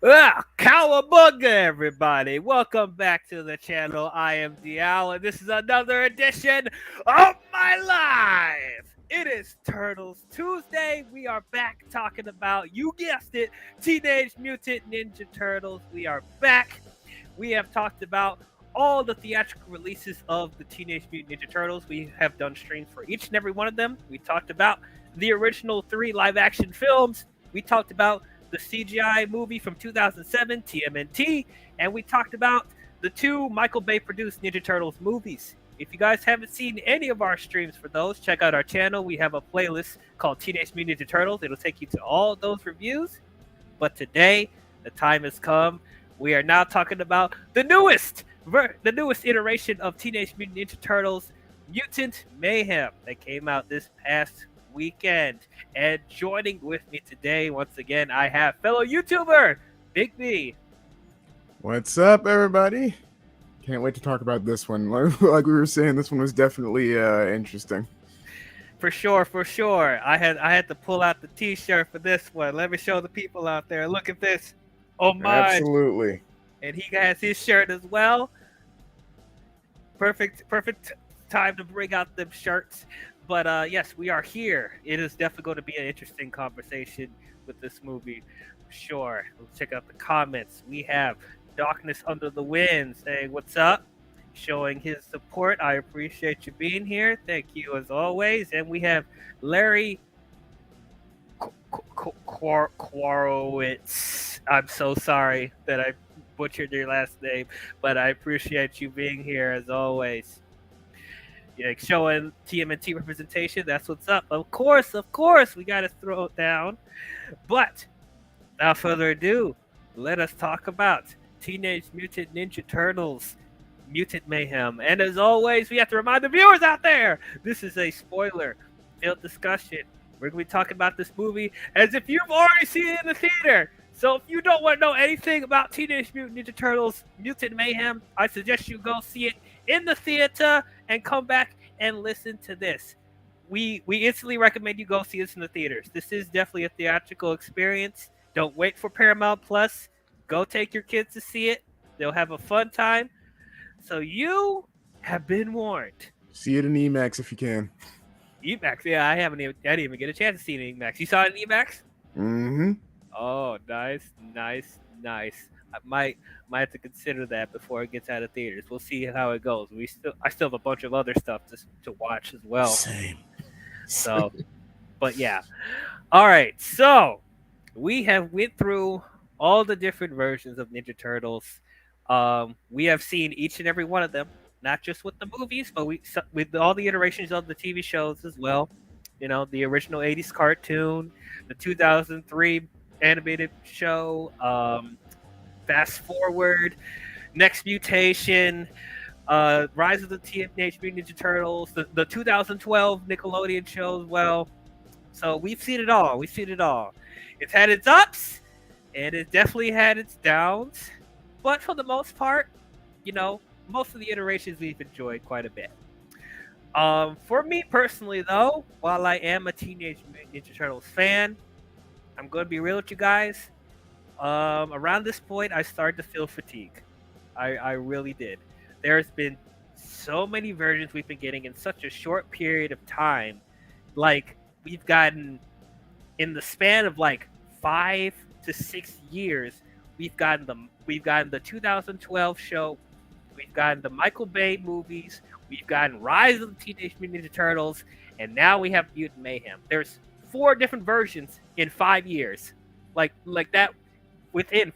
Cowabunga, everybody! Welcome back to the channel. I am D-WIZZLE, and this is another edition of my live. It is Turtles Tuesday. We are back talking about, you guessed it, Teenage Mutant Ninja Turtles. We are back. We have talked about all the theatrical releases of the Teenage Mutant Ninja Turtles. We have done streams for each and every one of them. We talked about the original 3 live-action films. We talked about the CGI movie from 2007, TMNT, and we talked about the 2 Michael Bay produced Ninja Turtles movies. If you guys haven't seen any of our streams for those, check out our channel. We have a playlist called Teenage Mutant Ninja Turtles. It'll take you to all those reviews. But today, the time has come. We are now talking about the newest iteration of Teenage Mutant Ninja Turtles, Mutant Mayhem, that came out this past weekend. And joining with me today, once again, I have fellow YouTuber Big B. What's up, everybody? Can't wait to talk about this one. Like we were saying, this one was definitely interesting. For sure. I had to pull out the T-shirt for this one. Let me show the people out there. Look at this. Oh my! Absolutely. And he has his shirt as well. Perfect time to bring out them shirts. But yes, we are here. It is definitely going to be an interesting conversation with this movie. Sure. Let's check out the comments. We have Darkness Under the Wind saying, "What's up?" Showing his support. I appreciate you being here. Thank you as always. And we have Larry Quarowitz. I'm so sorry that I butchered your last name, but I appreciate you being here as always. Yeah, showing TMNT representation. That's what's up. Of course, we got to throw it down. But without further ado, let us talk about Teenage Mutant Ninja Turtles, Mutant Mayhem. And as always, we have to remind the viewers out there, this is a spoiler-filled discussion. We're going to be talking about this movie as if you've already seen it in the theater. So if you don't want to know anything about Teenage Mutant Ninja Turtles, Mutant Mayhem, I suggest you go see it in the theater and come back and listen to this. We instantly recommend you go see this in the theaters. This is definitely a theatrical experience. Don't wait for Paramount Plus. Go take your kids to see it. They'll have a fun time. So you have been warned. See it in IMAX if you can. IMAX, yeah, I didn't even get a chance to see it in IMAX. You saw it in IMAX? Mm-hmm. Oh, nice. I might have to consider that before it gets out of theaters. We'll see how it goes. I still have a bunch of other stuff to watch as well. Same. So, but yeah. All right. So we have went through all the different versions of Ninja Turtles. We have seen each and every one of them, not just with the movies, but with all the iterations of the TV shows as well. You know, the original 80s cartoon, the 2003 animated show, Fast Forward, Next Mutation, Rise of the Teenage Mutant Ninja Turtles, the 2012 Nickelodeon show as well. So we've seen it all. It's had its ups, and it definitely had its downs. But for the most part, you know, most of the iterations we've enjoyed quite a bit. For me personally, though, while I am a Teenage Mutant Ninja Turtles fan, I'm going to be real with you guys. Around this point, I started to feel fatigue. I really did. There's been so many versions we've been getting in such a short period of time. Like, we've gotten, in the span of like 5 to 6 years, we've gotten the 2012 show, we've gotten the Michael Bay movies, we've gotten Rise of the Teenage Mutant Ninja Turtles, and now we have Mutant Mayhem. There's 4 different versions in 5 years, like that, within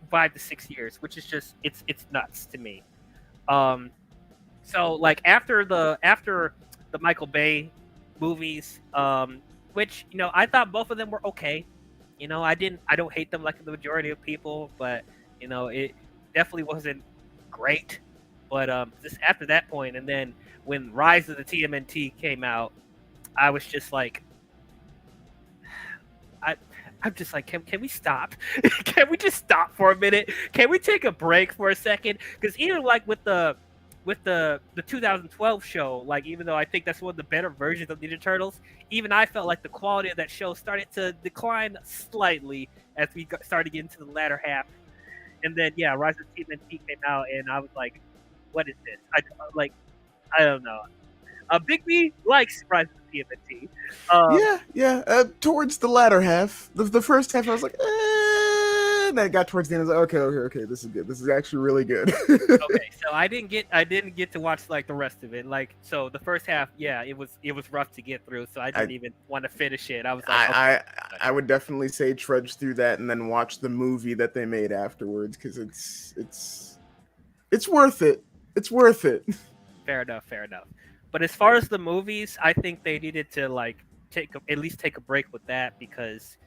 5 to 6 years, which is just it's nuts to me. So like after the Michael Bay movies, which, you know, I thought both of them were okay. You know, I don't hate them like the majority of people, but you know, it definitely wasn't great. But just after that point, and then when Rise of the TMNT came out, I was just like, I'm just like, can we stop? Can we just stop for a minute? Can we take a break for a second? Because even like with the 2012 show, like, even though I think that's one of the better versions of Ninja Turtles, even I felt like the quality of that show started to decline slightly as we started getting to the latter half And then yeah, Rise of TMNT came out, and I was like, "What is this?" I don't know. Big B likes Rise of TMNT. Um, Yeah, yeah. Towards the latter half, the first half, I was like, and then it got towards the end. I was like, okay. This is good. This is actually really good. okay, so I didn't get to watch like the rest of it. Like so, the first half, yeah, it was rough to get through. So I I, didn't even want to finish it. I was like, okay. I would definitely say trudge through that and then watch the movie that they made afterwards because it's worth it. It's worth it. Fair enough, fair enough. But as far as the movies, I think they needed to like at least take a break with that because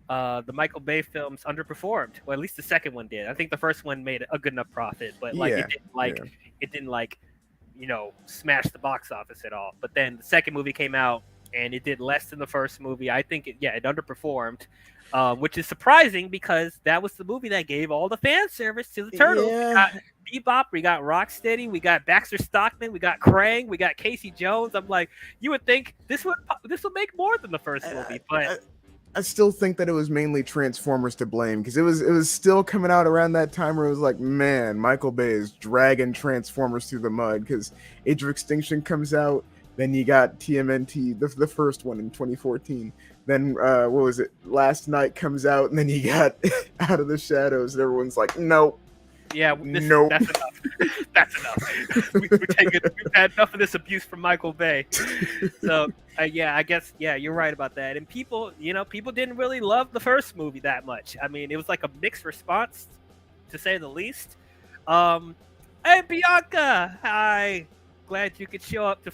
the Michael Bay films underperformed. Well, at least the second one did. I think the first one made a good enough profit, but like Yeah, yeah, it didn't like smash the box office at all. But then the second movie came out and it did less than the first movie. I think it underperformed, which is surprising because that was the movie that gave all the fan service to the Turtles. We yeah. got Bebop, we got Rocksteady, we got Baxter Stockman, we got Krang, we got Casey Jones. I'm like, you would think this would make more than the first movie, but I still think that it was mainly Transformers to blame because it was still coming out around that time where it was like, man, Michael Bay is dragging Transformers through the mud because Age of Extinction comes out, then you got TMNT, the first one in 2014. Then what was it? Last Night comes out, and then you got Out of the Shadows, and everyone's like, nope, yeah, nope. that's enough. That's enough. We've had enough of this abuse from Michael Bay. So yeah, I guess you're right about that. And people didn't really love the first movie that much. I mean, it was like a mixed response, to say the least. Hey Bianca, hi. Glad you could show up to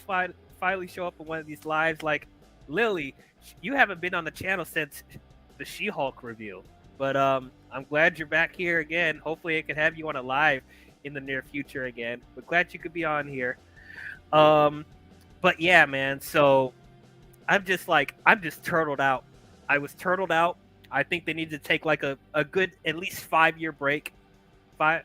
finally show up in one of these lives. Like Lily, you haven't been on the channel since the She-Hulk review, but I'm glad you're back here again. Hopefully, I can have you on a live in the near future again. But glad you could be on here. But yeah, man. So I'm just turtled out. I was turtled out. I think they need to take like a good at least 5 year break. I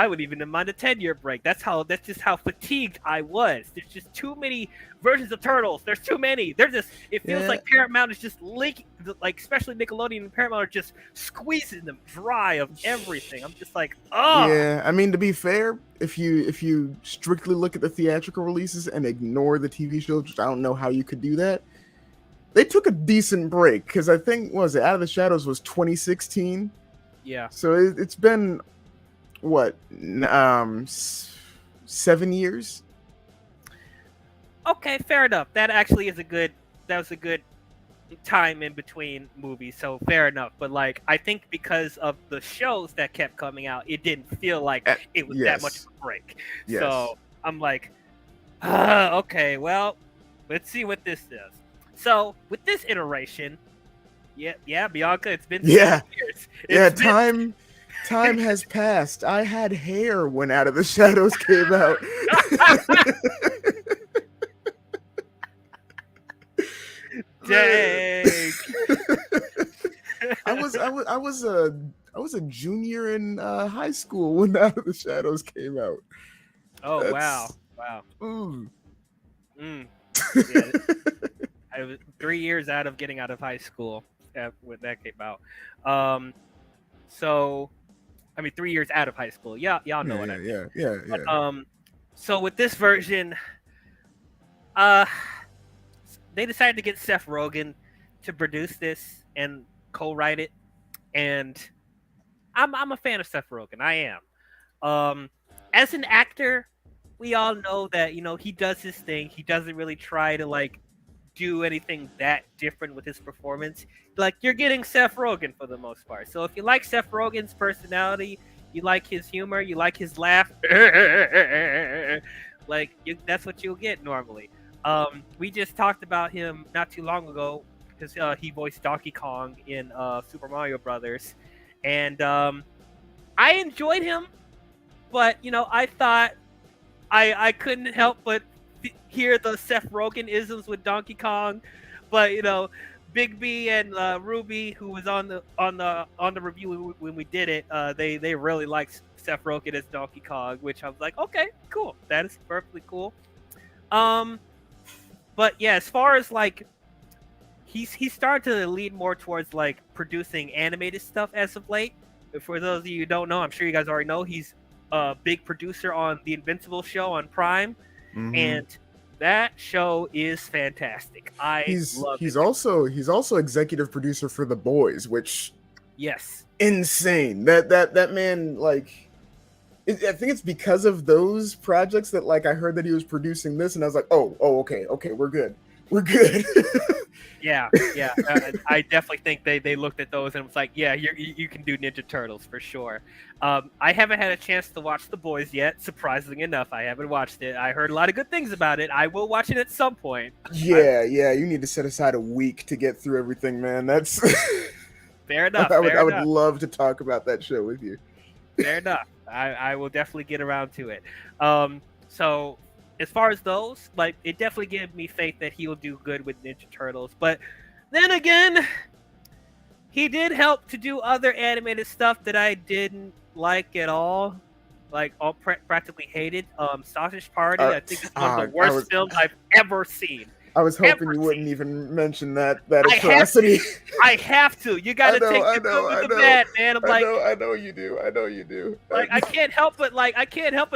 would even mind a 10-year break. That's just how fatigued I was. There's just too many versions of Turtles. There's too many. It feels Yeah. like Paramount is just leaking, like especially Nickelodeon and Paramount are just squeezing them dry of everything. I'm just like, oh Yeah, I mean, to be fair, if you strictly look at the theatrical releases and ignore the TV shows, which I don't know how you could do that, they took a decent break because I think what was it Out of the Shadows was 2016, yeah. so it's been what 7 years. Okay, fair enough. That was a good time in between movies, so fair enough. But like, I think because of the shows that kept coming out, it didn't feel like it was that much Yes, of a break. yes, So I'm like, okay, well, let's see what this does. So with this iteration, yeah, Bianca, it's been yeah, 7 years. yeah. It's been Time has passed. I had hair when Out of the Shadows came out. dang. I was a junior in high school when Out of the Shadows came out. Oh wow, That's wow. ooh. Mm. Yeah, I was 3 years out of getting out of high school when that came out. So I mean, 3 years out of high school. Yeah, y'all know Yeah, what I mean. yeah. But, so with this version, uh, they decided to get Seth Rogen to produce this and co-write it, and I'm a fan of Seth Rogen. I am. As an actor, we all know that he does his thing. He doesn't really try to like do anything that different with his performance. Like you're getting Seth Rogen for the most part. So if you like Seth Rogen's personality, you like his humor, you like his laugh, that's what you'll get normally. We just talked about him not too long ago because he voiced Donkey Kong in Super Mario Brothers, and I enjoyed him, but I thought I couldn't help but hear the Seth Rogen isms with Donkey Kong, but Big B and Ruby, who was on the review when we did it, they really liked Seth Rogen as Donkey Kong, which I was like, okay, cool, that is perfectly cool. But yeah, as far as like he's starting to lead more towards like producing animated stuff as of late, For those of you who don't know, I'm sure you guys already know, he's a big producer on the Invincible show on Prime, Mm-hmm. and that show is fantastic. I He's love he's it. also he's also executive producer for The Boys, which Yes. insane. That man, like, I think it's because of those projects that, like, I heard that he was producing this, and I was like, oh, okay, we're good. Yeah, yeah. I definitely think they looked at those and was like, yeah, you can do Ninja Turtles for sure. I haven't had a chance to watch The Boys yet. Surprisingly enough, I haven't watched it. I heard a lot of good things about it. I will watch it at some point. I, Yeah, you need to set aside a week to get through everything, man. That's fair enough. I Fair would enough. love to talk about that show with you. Fair enough. I will definitely get around to it. So as far as those, like, it definitely gave me faith that he will do good with Ninja Turtles. But then again, he did help to do other animated stuff that I didn't like at all, like practically hated. Sausage Party. I think it's one of the I worst was films I've ever seen. I was hoping Ever you seen. wouldn't even mention that I have to. atrocity. I have to. You got to take the good with the bad, man. I'm like, I know you do. I know you do. I can't help but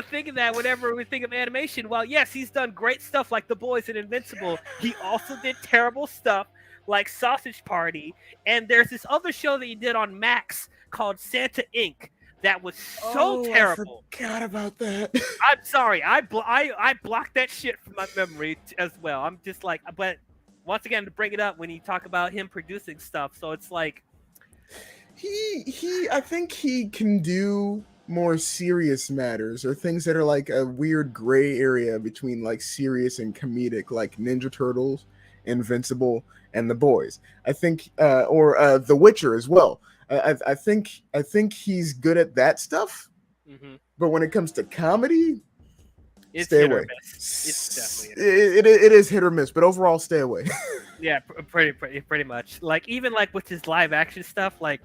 thinking that whenever we think of animation. Well, yes, he's done great stuff like The Boys and Invincible. He also did terrible stuff like Sausage Party, and there's this other show that he did on Max called Santa Inc. that was so Oh, I terrible. forgot about that. I'm sorry, I blocked that shit from my memory as well. I'm just like, but once again to bring it up when you talk about him producing stuff, so it's like, I think he can do more serious matters or things that are like a weird gray area between like serious and comedic, like Ninja Turtles, Invincible, and The Boys. I think, or The Witcher as well. I think he's good at that stuff. mm-hmm, But when it comes to comedy, it's stay hit or away. miss. It's definitely hit or miss. It is hit or miss, but overall, stay away. Yeah, pretty much. Like even like with his live action stuff, like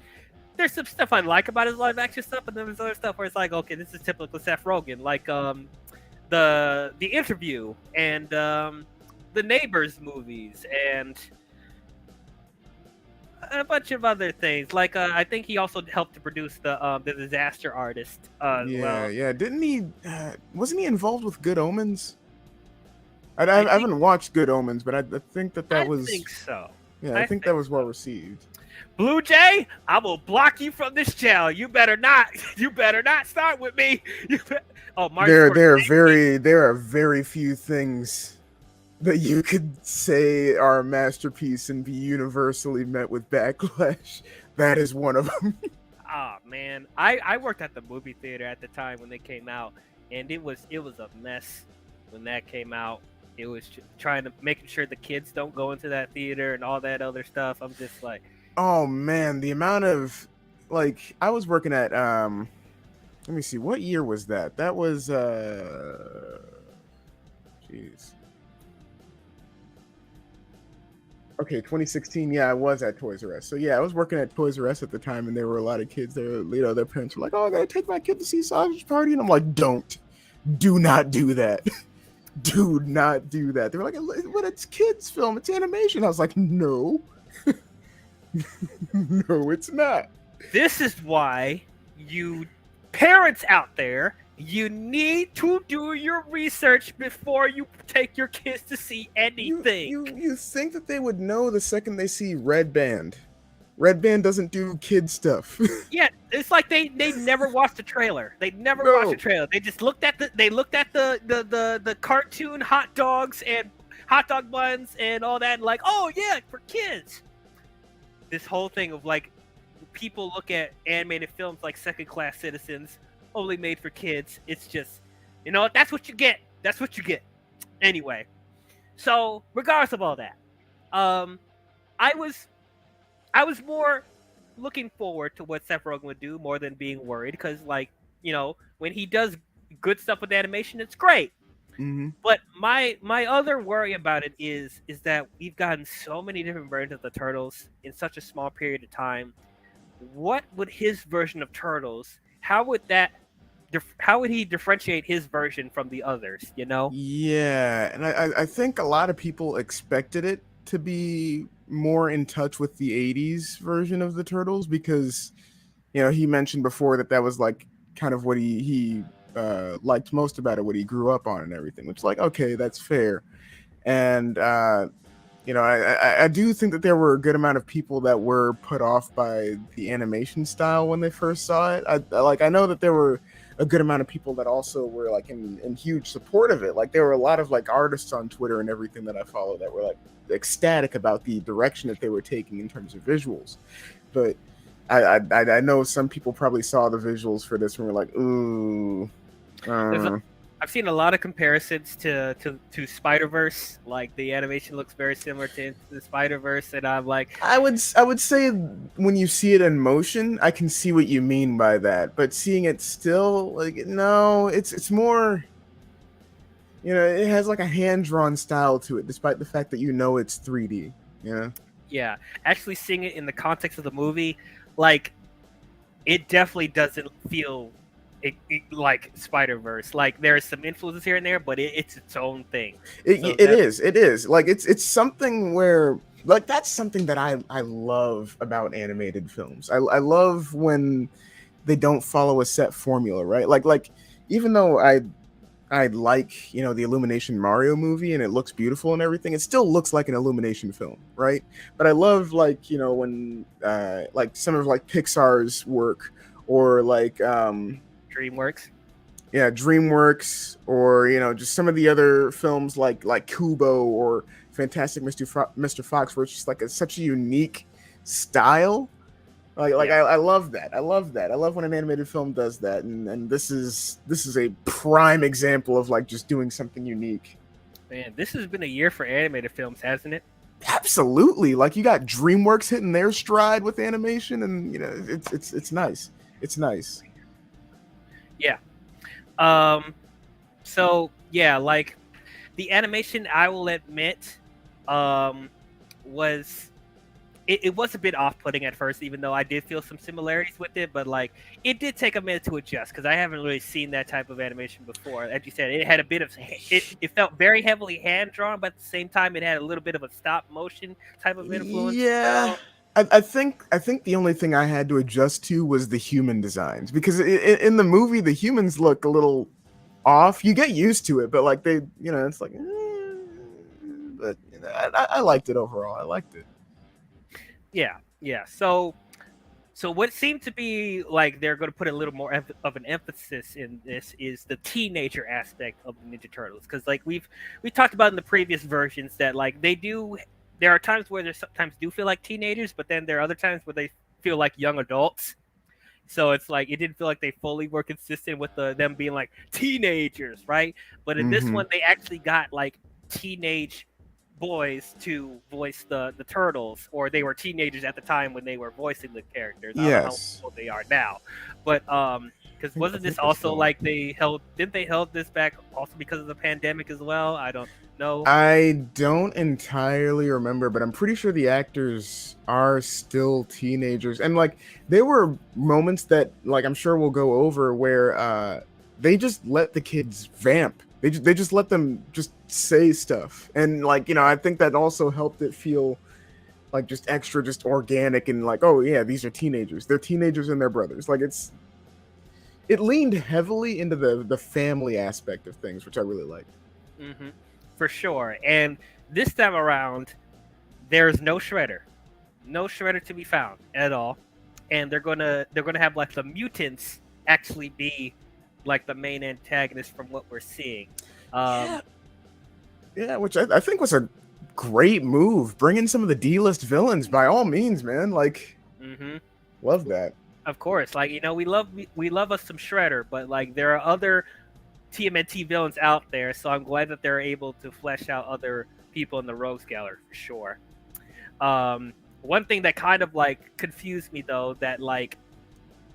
there's some stuff I like about his live action stuff, but then there's other stuff where it's like, okay, this is typical Seth Rogen, like the interview and the Neighbors movies and a bunch of other things. Like I think he also helped to produce the Disaster Artist as well. Yeah. Didn't he? Wasn't he involved with Good Omens? I I think haven't watched Good Omens, but I think that I was think so. yeah. I I think that think was well so. received. Blue Jay, I will block you from this channel. You better not. You better not start with me. Oh, Martin Scorsese. There are very few things that you could say are a masterpiece and be universally met with backlash. That is one of them. Oh man, I worked at the movie theater at the time when they came out, and it was a mess when that came out. It was trying to making sure the kids don't go into that theater and all that other stuff. I'm just like, Oh man, the amount of like I was working at let me see, what year was that? That was jeez. Okay, 2016. Yeah, I was at Toys R Us. So yeah, I was working at Toys R Us at the time, and there were a lot of kids there. You know, their parents were like, "Oh, I gotta take my kid to see Sausage Party," and I'm like, do not do that, do not do that." They were like, "But it's kids' film, it's animation." I was like, "No, no, it's not." this is why you parents out there, you need to do your research before you take your kids to see anything. You think that they would know the second they see Red Band? Red Band doesn't do kid stuff. Yeah, it's like they never watched the trailer. They never watched the No. trailer. They just looked at the cartoon hot dogs and hot dog buns and all that, and like, oh yeah, for kids. This whole thing of like people look at animated films like Second Class Citizens, only made for kids. It's just, that's what you get. That's what you get. Anyway, so regardless of all that, um, I was more looking forward to what Seth Rogen would do more than being worried because, like, when he does good stuff with animation, it's great. Mm-hmm. But my other worry about it is that we've gotten so many different versions of the Turtles in such a small period of time. What would his version of Turtles? How would he differentiate his version from the others? Yeah, and I think a lot of people expected it to be more in touch with the 80s version of the Turtles because he mentioned before that was like kind of what he liked most about it, what he grew up on and everything, which, like, okay, that's fair. And I do think that there were a good amount of people that were put off by the animation style when they first saw it. I know that there were a good amount of people that also were like in huge support of it. Like, there were a lot of like artists on Twitter and everything that I follow that were like ecstatic about the direction that they were taking in terms of visuals. But I know some people probably saw the visuals for this and were like, ooh. There's Uh. I've seen a lot of comparisons to Spider-Verse. Like, the animation looks very similar to the Spider-Verse, and I'm like, I would say when you see it in motion, I can see what you mean by that. But seeing it still, like, no, it's more, it has like a hand drawn style to it, despite the fact that it's 3D. Yeah. yeah, actually seeing it in the context of the movie, like, it definitely doesn't feel like Spider-Verse. Like, there's some influences here and there, but it's its own thing. So It is like it's something where, like, that's something that I love about animated films. I love when they don't follow a set formula, right? Like even though I like, the Illumination Mario movie and it looks beautiful and everything, it still looks like an Illumination film, right? But I love, like, when like some of like Pixar's work, or like DreamWorks. yeah, DreamWorks, or just some of the other films like Kubo or Fantastic Mr. Fox, where it's just like such a unique style. Yeah. I love that. I love that. I love when an animated film does that, and this is a prime example of like just doing something unique. Man, this has been a year for animated films, hasn't it? Absolutely. Like, you got DreamWorks hitting their stride with animation, and it's nice. It's nice. Yeah. So yeah, like, the animation, I will admit, was it was a bit off-putting at first, even though I did feel some similarities with it. But like, it did take a minute to adjust because I haven't really seen that type of animation before. As you said, it had a bit of it felt very heavily hand drawn, but at the same time, it had a little bit of a stop motion type of influence as Yeah. well. I think the only thing I had to adjust to was the human designs, because in the movie the humans look a little off. You get used to it, but like it's like, but I liked it overall. I liked it. Yeah, yeah. So what seemed to be like they're going to put a little more of an emphasis in this is the teenager aspect of the Ninja Turtles, because like we talked about in the previous versions that like they do. There are times where they sometimes do feel like teenagers, but then there are other times where they feel like young adults. So it's like it didn't feel like they fully were consistent with them being like teenagers, right? But in this Mm-hmm. one, they actually got like teenage boys to voice the turtles, or they were teenagers at the time when they were voicing the characters. I don't know how Yes. old they are now, but because I wasn't think this they're also still. like didn't they held this back also because of the pandemic as well? I don't know. I don't entirely remember, but I'm pretty sure the actors are still teenagers. And like, there were moments that, like, I'm sure we'll go over, where they just let the kids vamp. They just let them just say stuff. And like, I think that also helped it feel like just extra, just organic, and like, oh yeah, these are teenagers. They're teenagers and they're brothers. Like, it leaned heavily into the family aspect of things, which I really liked. Hmm. For sure. And this time around, there's no Shredder, no Shredder to be found at all, and they're gonna have like the mutants actually be like the main antagonist from what we're seeing. Yeah, Um, yeah, which I think was a great move. Bring in some of the D-list villains, by all means, man. Like, hmm love that. Of course, like, we love us some Shredder, but like there are other TMNT villains out there, so I'm glad that they're able to flesh out other people in the Rogues Gallery for sure. One thing that kind of like confused me though, that like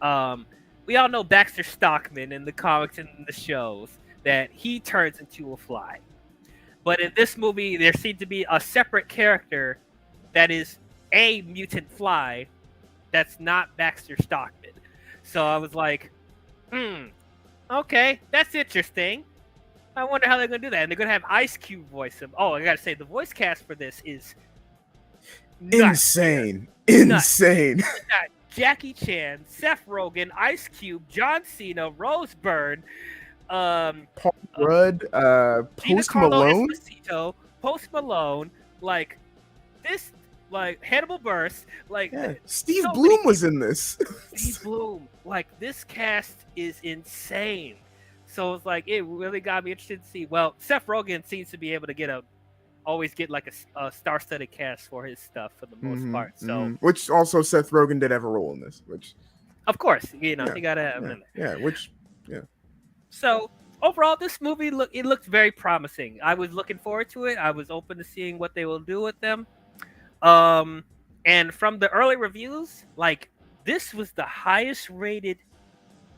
um, we all know Baxter Stockman in the comics and in the shows that he turns into a fly, but in this movie there seemed to be a separate character that is a mutant fly that's not Baxter Stockman. So I was like, okay, that's interesting. I wonder how they're gonna do that. And they're gonna have Ice Cube voice him. Oh, I gotta say, the voice cast for this is nuts, Insane. nuts. Insane. Not Jackie Chan, Seth Rogen, Ice Cube, John Cena, Rose Byrne, Paul uh, Rudd, Post Giancarlo Malone. Esposito, Post Malone, like this, like Hannibal Buress, like Yeah, so Steve many Bloom was people. in this. Steve Bloom, like this cast is insane. So it's like it really got me interested to see. Well, Seth Rogen seems to be able to always get like a star-studded cast for his stuff for the most part. So Which also Seth Rogen did have a role in this. Which of course, yeah, he gotta have him yeah, in there. yeah. Which yeah, So overall, this movie looked very promising. I was looking forward to it. I was open to seeing what they will do with them. Um, and from the early reviews, like this was the highest rated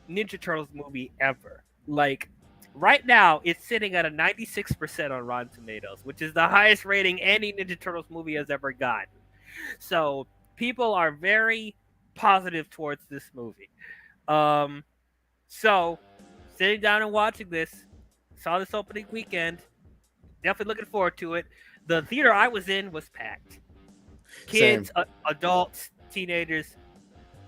Ninja Turtles movie ever. Like right now, it's sitting at a 96% on Rotten Tomatoes, which is the highest rating any Ninja Turtles movie has ever gotten. So people are very positive towards this movie. Um, so sitting down and watching this, saw this opening weekend. Definitely looking forward to it. The theater I was in was packed. same. Kids, adults, teenagers,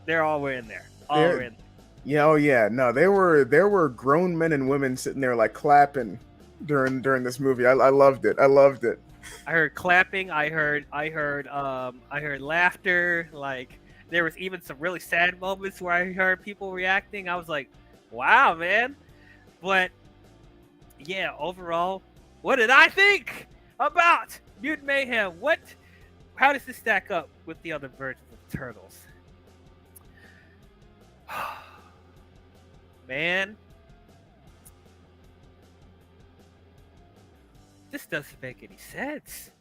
they're all were in there. All were There, in there. yeah, oh yeah. No, there were grown men and women sitting there like clapping during this movie. I loved it. I loved it. I heard clapping. I heard laughter. Like there was even some really sad moments where I heard people reacting. I was like, "Wow, man!" But yeah, overall, what did I think about Mutant Mayhem? How does this stack up with the other versions of Turtles? Man, this doesn't make any sense.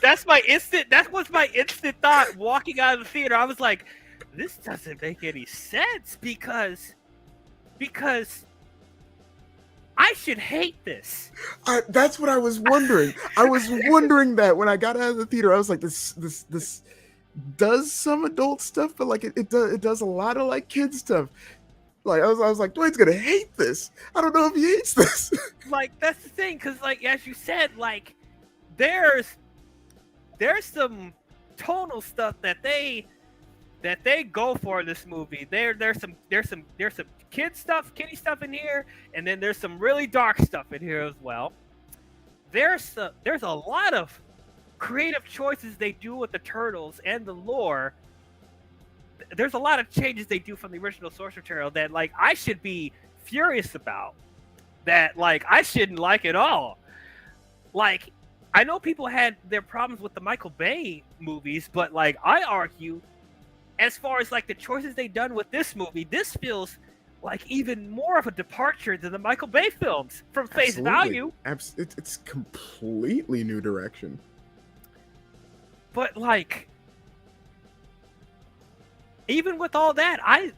That's my instant. That was my instant thought walking out of the theater. I was like, "This doesn't make any sense because I should hate this." That's what I was wondering. I was wondering that when I got out of the theater. I was like, this does some adult stuff, but like it does a lot of like kid stuff. Like I was like, Dwayne's gonna hate this. I don't know if he hates this. Like that's the thing, because like as you said, like there's some tonal stuff that they go for in this movie. There's some kiddie stuff in here, and then there's some really dark stuff in here as well. There's a lot of creative choices they do with the turtles and the lore. There's a lot of changes they do from the original source material that like I should be furious about. That like I shouldn't like at all. Like I know people had their problems with the Michael Bay movies, but like I argue, as far as like the choices they done with this movie, this feels like even more of a departure than the Michael Bay films from face value. It's completely new direction. But like, even with all that, I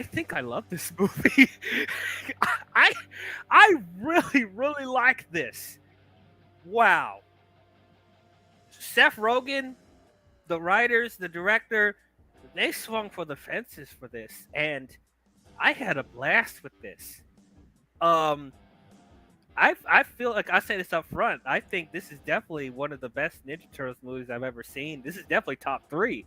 think I love this movie. I really like this. Wow. Seth Rogen, the writers, the director, they swung for the fences for this, and I had a blast with this. I feel like I say this up front. I think this is definitely one of the best Ninja Turtles movies I've ever seen. This is definitely top 3.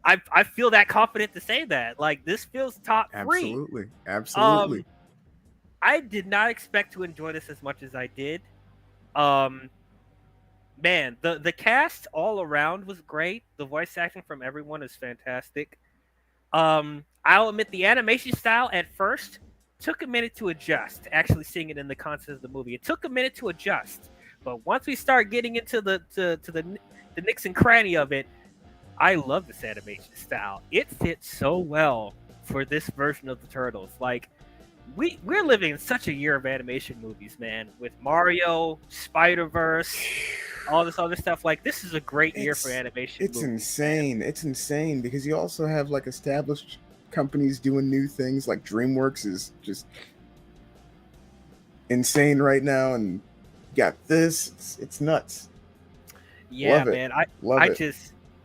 I feel that confident to say that. Like this feels top 3. Absolutely. I did not expect to enjoy this as much as I did. Man, the cast all around was great. The voice acting from everyone is fantastic. I'll admit the animation style at first took a minute to adjust. Actually, seeing it in the context of the movie, it took a minute to adjust. But once we start getting into the nicks and cranny of it, I love this animation style. It fits so well for this version of the Turtles. Like we're living in such a year of animation movies, man. With Mario, Spider-Verse, all this other stuff. Like this is a great year for animation. It's movies, insane. Man. It's insane because you also have like established companies doing new things. Like DreamWorks is just insane right now, and you got this. It's nuts. Yeah, man.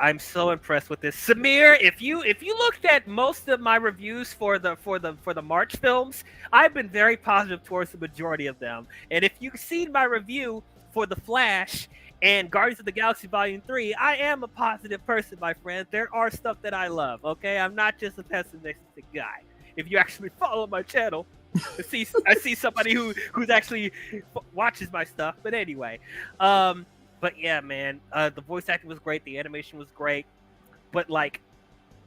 I'm so impressed with this. Samir, if you looked at most of my reviews for the March films, I've been very positive towards the majority of them. And if you've seen my review for the Flash and Guardians of the Galaxy Volume 3, I am a positive person, my friend. There are stuff that I love, okay? I'm not just a pessimistic guy. If you actually follow my channel, I see somebody who's actually watches my stuff. But anyway, but yeah, man, the voice acting was great, the animation was great, but like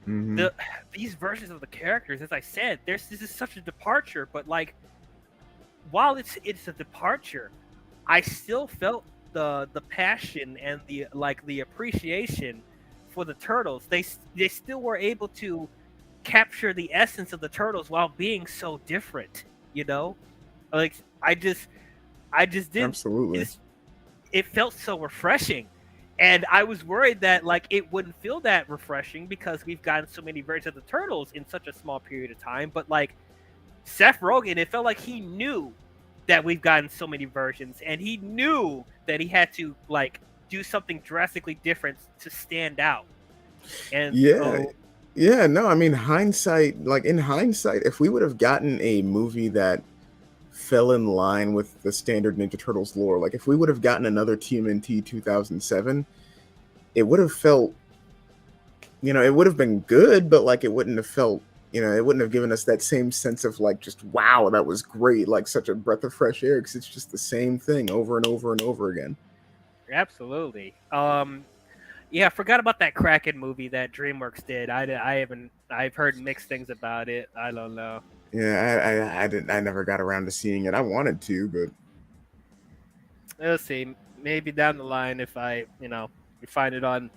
Hmm. the these versions of the characters, as I said, this is such a departure. But like, while it's a departure, I still felt the passion and the appreciation for the turtles. They still were able to capture the essence of the turtles while being so different. You know, like I just didn't. Absolutely. It felt so refreshing. And I was worried that like it wouldn't feel that refreshing because we've gotten so many versions of the turtles in such a small period of time. But like Seth Rogen, it felt like he knew that we've gotten so many versions, and he knew that he had to like do something drastically different to stand out. And Yeah. so, Yeah, no, I mean, hindsight, like in hindsight, if we would have gotten a movie that fell in line with the standard Ninja Turtles lore, like if we would have gotten another TMNT 2007, it would have felt, it would have been good, but like it wouldn't have felt, it wouldn't have given us that same sense of like just, wow, that was great, like such a breath of fresh air, because it's just the same thing over and over and over again. absolutely. Yeah, I forgot about that Kraken movie that DreamWorks did. I haven't. I've heard mixed things about it. I don't know. Yeah, I didn't, I never got around to seeing it. I wanted to, but We'll see. Maybe down the line, if we find it on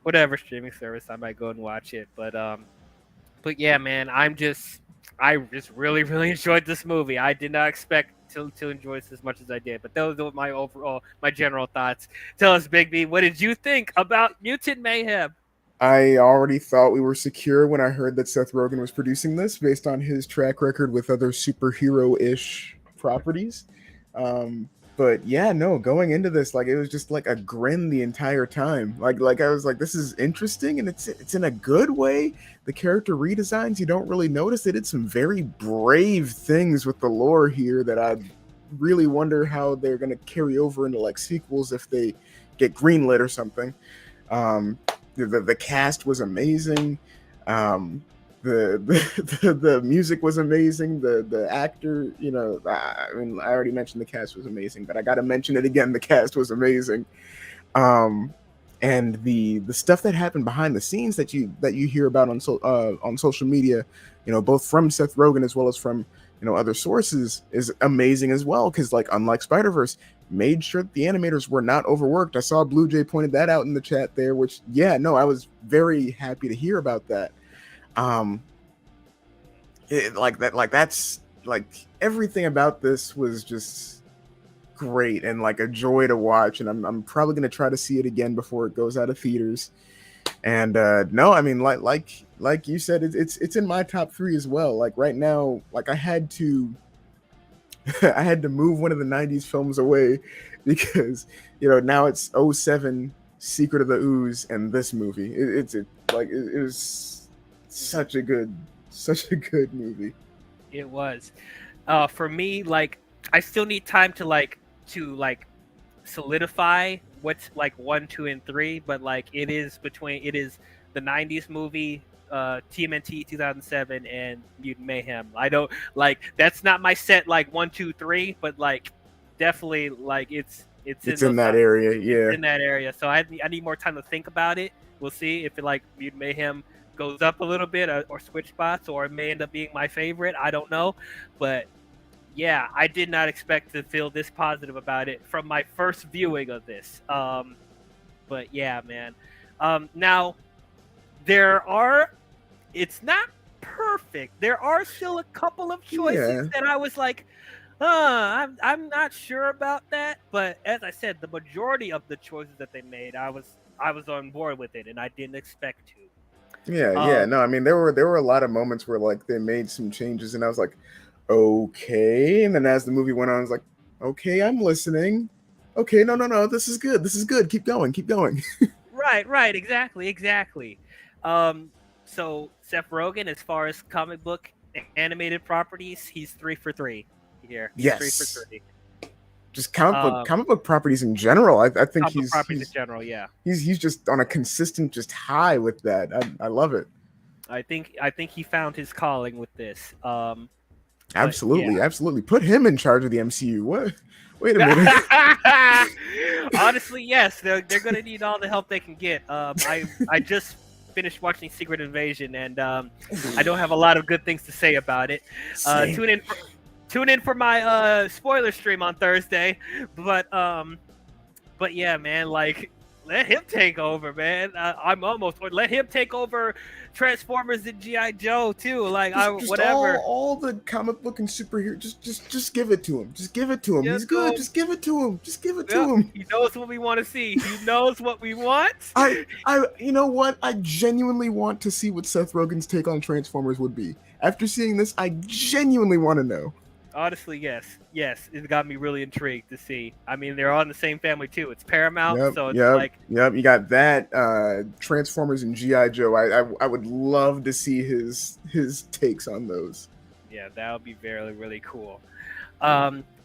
whatever streaming service, I might go and watch it. But yeah, man, I just really, really enjoyed this movie. I did not expect to enjoy this as much as I did. But those are my general thoughts. Tell us, Big B, what did you think about Mutant Mayhem? I already thought we were secure when I heard that Seth Rogen was producing this based on his track record with other superhero ish properties. But yeah, no, going into this, like it was just like a grin the entire time. Like I was like, this is interesting, and it's in a good way. The character redesigns, you don't really notice. They did some very brave things with the lore here that I really wonder how they're gonna carry over into like sequels if they get greenlit or something. Um, the cast was amazing. The music was amazing. The actor, I mean, I already mentioned the cast was amazing, but I got to mention it again. The cast was amazing. Um, and the stuff that happened behind the scenes that you hear about on social media, both from Seth Rogen as well as from other sources, is amazing as well. Because like unlike Spider Verse, made sure that the animators were not overworked. I saw Blue Jay pointed that out in the chat there, which yeah, no, I was very happy to hear about that. Um, like that, like that's like everything about this was just great and like a joy to watch. And I'm probably gonna try to see it again before it goes out of theaters. And no, I mean like you said, it's in my top three as well. Like right now, like I had to I had to move one of the 90s films away because now it's '07 Secret of the Ooze and this movie. It was such a good movie. It was. For me, like I still need time to solidify what's like one, two, and three. But like it is the '90s movie, TMNT 2007, and Mutant Mayhem. I don't like that's not my set like one, two, three, but like definitely like it's in It's in those that area, it's yeah. in that area. So I need more time to think about it. We'll see if it like Mutant Mayhem goes up a little bit or switch spots, or it may end up being my favorite. I don't know, but yeah, I did not expect to feel this positive about it from my first viewing of this. But yeah, man. Now there are. It's not perfect. There are still a couple of choices Yeah. that I was like, I'm not sure about that. But as I said, the majority of the choices that they made, I was on board with it, and I didn't expect Yeah, to. yeah. No, I mean there were a lot of moments where like they made some changes and I was like, okay. And then as the movie went on, I was like, okay, I'm listening. Okay, no, no, no, this is good. This is good. Keep going, keep going. Right, exactly, exactly. Um, so Seth Rogen, as far as comic book animated properties, he's 3 for 3 here. He's three for Yes. three. just Um, comic book properties in general. I think comic book properties in general, yeah. he's just on a consistent just high with that. I love it. I think he found his calling with this. But yeah. Absolutely, absolutely. Put him in charge of the MCU. What? Wait a minute. Honestly, yes, they're gonna need all the help they can get. I just finished watching Secret Invasion, and I don't have a lot of good things to say about it. Uh, Same. tune in, for, tune in for my spoiler stream on Thursday. But yeah, man, like let him take over, man. I'm almost or let him take over Transformers and GI Joe too. Like Just whatever. all the comic book and superhero. Just give it to him. Just give it to him. Just He's good. Just give it to him. Just give it Yep, to him. he knows what we want to see. He knows what we want. You know what? I genuinely want to see what Seth Rogen's take on Transformers would be. After seeing this, I genuinely want to know. Honestly, yes, it got me really intrigued to see. I mean, they're all in the same family too. It's Paramount, Yep, so it's yep, like, yep. You got that. Transformers and GI Joe. I would love to see his takes on those. yeah, that would be really really cool.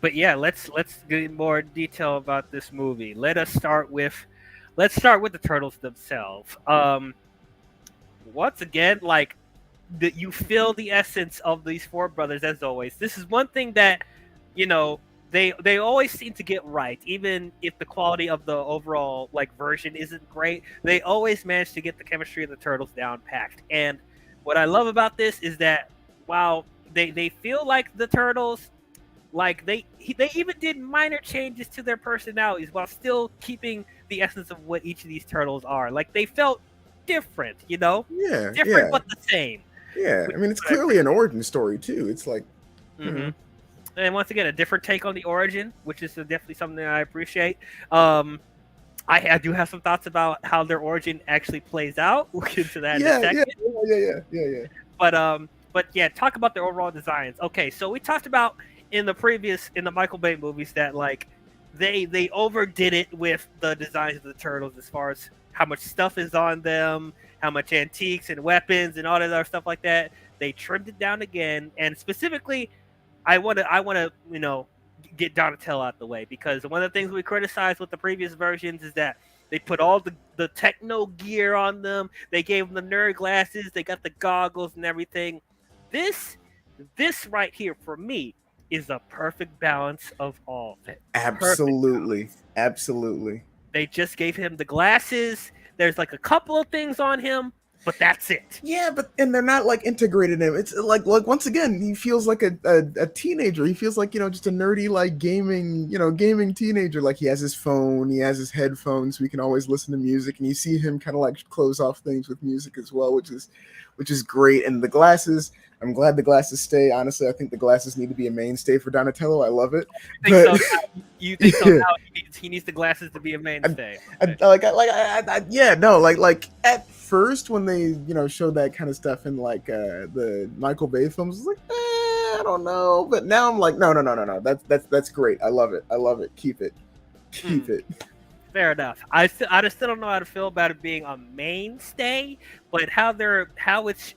But yeah, let's get more detail about this movie. Let's start with the turtles themselves. Once again, like that you feel the essence of these four brothers as always. This is one thing that you know they always seem to get right, even if the quality of the overall like version isn't great. They always manage to get the chemistry of the turtles down packed. And what I love about this is that while they feel like the turtles, like they even did minor changes to their personalities while still keeping the essence of what each of these turtles are. Like they felt different, Yeah, different yeah, but the same. yeah. Which I mean, is it's what I clearly an origin story too. It's like, you appreciate. know, And once again, a different take on the origin, which is definitely something that I appreciate. Um, I do have some thoughts about how their origin actually plays out. We'll get into that in a yeah, yeah, second. yeah. But yeah, talk about their overall designs. Okay, so we talked about in the Michael Bay movies that like they overdid it with the designs of the turtles as far as how much stuff is on them, how much antiques and weapons and all that other stuff like that. They trimmed it down again, and specifically, I want to get Donatello out the way because one of the things we criticized with the previous versions is that they put all the techno gear on them. They gave them the nerd glasses. They got the goggles and everything. This this right here for me is a perfect balance of all of it. Perfect Absolutely, balance. absolutely. They just gave him the glasses. There's like a couple of things on him, but that's it. Yeah, but and they're not like integrated in him. It's like once again, he feels like a teenager. He feels like just a nerdy like gaming teenager. Like he has his phone, he has his headphones, so he can always listen to music. And you see him kind of like close off things with music as well, which is great. And the glasses, I'm glad the glasses stay. Honestly, I think the glasses need to be a mainstay for Donatello. I love it. You think But so? You think so? Now he needs the glasses to be a mainstay. Okay. yeah, no, like at first when they showed that kind of stuff in like the Michael Bay films, I was like, I don't know, but now I'm like, no, that's great. I love it. I love it. Keep it, keep it. Fair enough. I just still don't know how to feel about it being a mainstay, but how it's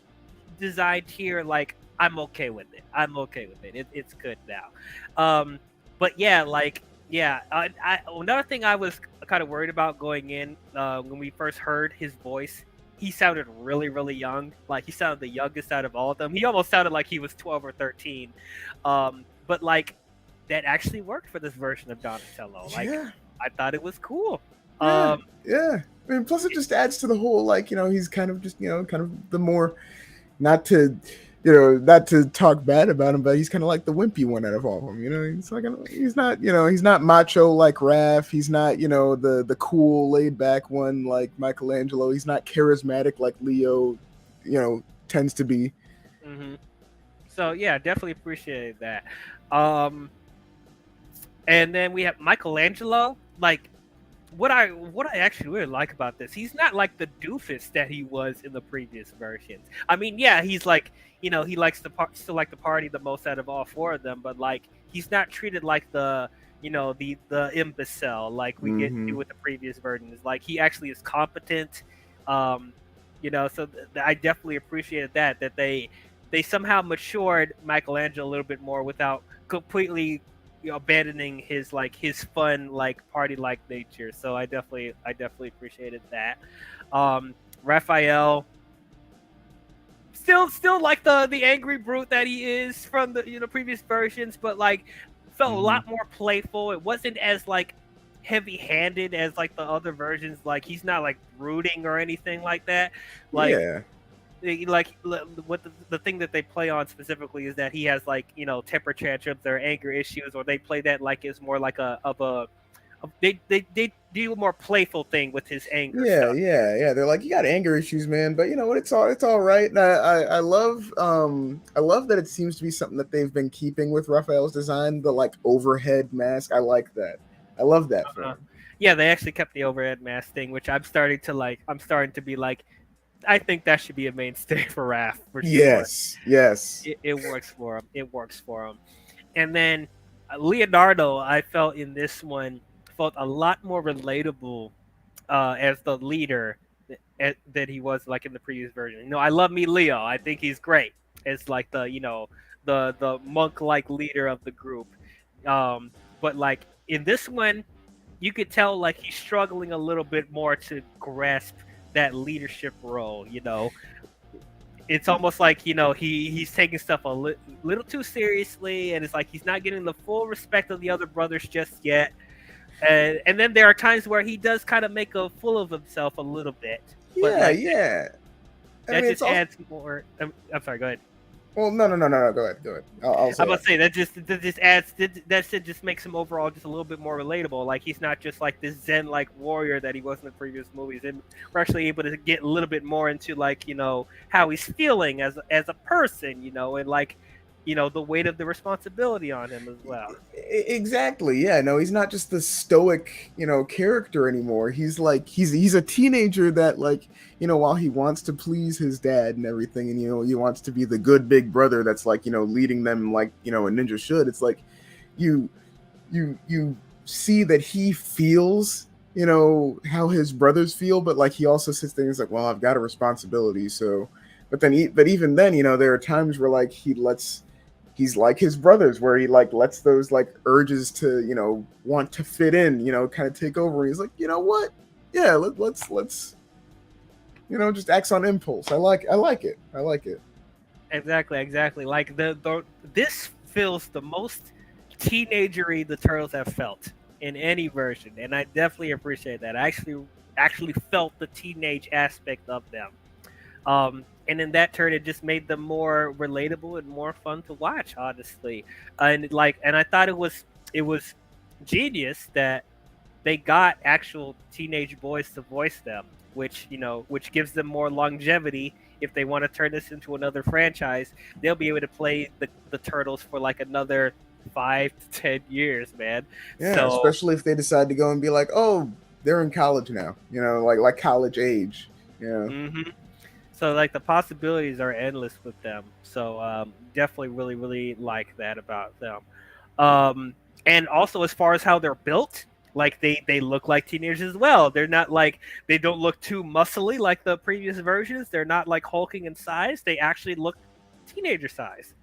designed here, like I'm okay with it. I'm okay with it. It's good now. But yeah, like yeah. Another thing I was kind of worried about going in when we first heard his voice. He sounded really, really young. Like he sounded the youngest out of all of them. He almost sounded like he was 12 or 13. But like that actually worked for this version of Donatello. Like Yeah, I thought it was cool. yeah, yeah. I mean, plus it just adds to the whole like he's kind of just kind of the more not to not to talk bad about him, but he's kind of like the wimpy one out of all of them. He's like he's not he's not macho like Raph. He's not the cool laid back one like Michelangelo. He's not charismatic like Leo tends to be. hmm So yeah, definitely appreciated that. Um, and then we have Michelangelo. Like what I actually really like about this, he's not like the doofus that he was in the previous versions. I mean, yeah, he's like he likes to still like the party the most out of all four of them, but like he's not treated like the the imbecile like we get to Mm-hmm. with the previous versions. Like he actually is competent. Um, so I definitely appreciated that they somehow matured Michelangelo a little bit more without completely abandoning his fun party nature. So I definitely appreciated that. Raphael still like the angry brute that he is from the previous versions, but felt a Hmm. lot more playful. It wasn't as heavy handed as the other versions. Like he's not brooding or anything like that. Like Yeah. what the thing that they play on specifically is that he has temper tantrums or anger issues, or they play that it's more like a of a they do a more playful thing with his anger Yeah, stuff. yeah, yeah. They're like, you got anger issues, man, but you know what? It's all right. And I love that it seems to be something that they've been keeping with Raphael's design. The like overhead mask. I like that. I love that for Uh, him. yeah, they actually kept the overhead mask thing, which I'm starting to like. I'm starting to be like, I think that should be a mainstay for Raph for sure. Yes, yes, It works for him. It works for him. And then Leonardo, I felt in this one felt a lot more relatable as the leader than he was in the previous version. I love me Leo. I think he's great as the monk like leader of the group. But in this one, you could tell he's struggling a little bit more to grasp that leadership role. It's almost like he's taking stuff a little too seriously, and it's like he's not getting the full respect of the other brothers just yet. And then there are times where he does kind of make a fool of himself a little bit, but yeah, yeah. I that mean, it's just also adds more. I'm sorry. Go ahead. well, no, no, no, no, no. Go ahead, go ahead. I'll I'm say about it. to say that just adds that shit just makes him overall just a little bit more relatable. Like he's not just this Zen warrior that he was in the previous movies, and we're actually able to get a little bit more into how he's feeling as a person, and the weight of the responsibility on him as well. Exactly. Yeah. No, he's not just the stoic, character anymore. He's like he's a teenager that like, while he wants to please his dad and everything, and he wants to be the good big brother that's like, leading them like, a ninja should. It's like you you see that he feels, how his brothers feel, but like he also sits there and he's like, well, I've got a responsibility, so but even then, there are times where like he's like his brothers where he like lets those like urges to want to fit in kind of take over. He's like, you know what, yeah, let's just acts on impulse. I like it. Exactly, exactly. Like this feels the most teenagery the turtles have felt in any version, and I definitely appreciate that. I actually felt the teenage aspect of them. And in that turn, it just made them more relatable and more fun to watch, honestly. And I thought it was genius that they got actual teenage boys to voice them, which gives them more longevity. If they want to turn this into another franchise, they'll be able to play the turtles for another 5 to 10 years, man. Yeah, So especially if they decide to go and be like, oh, they're in college now, like college age. Yeah. hmm so the possibilities are endless with them. So definitely really really like that about them. Um, and also as far as how they're built, they look like teenagers as well. They're not they don't look too muscly like the previous versions. They're not hulking in size. They actually look teenager size.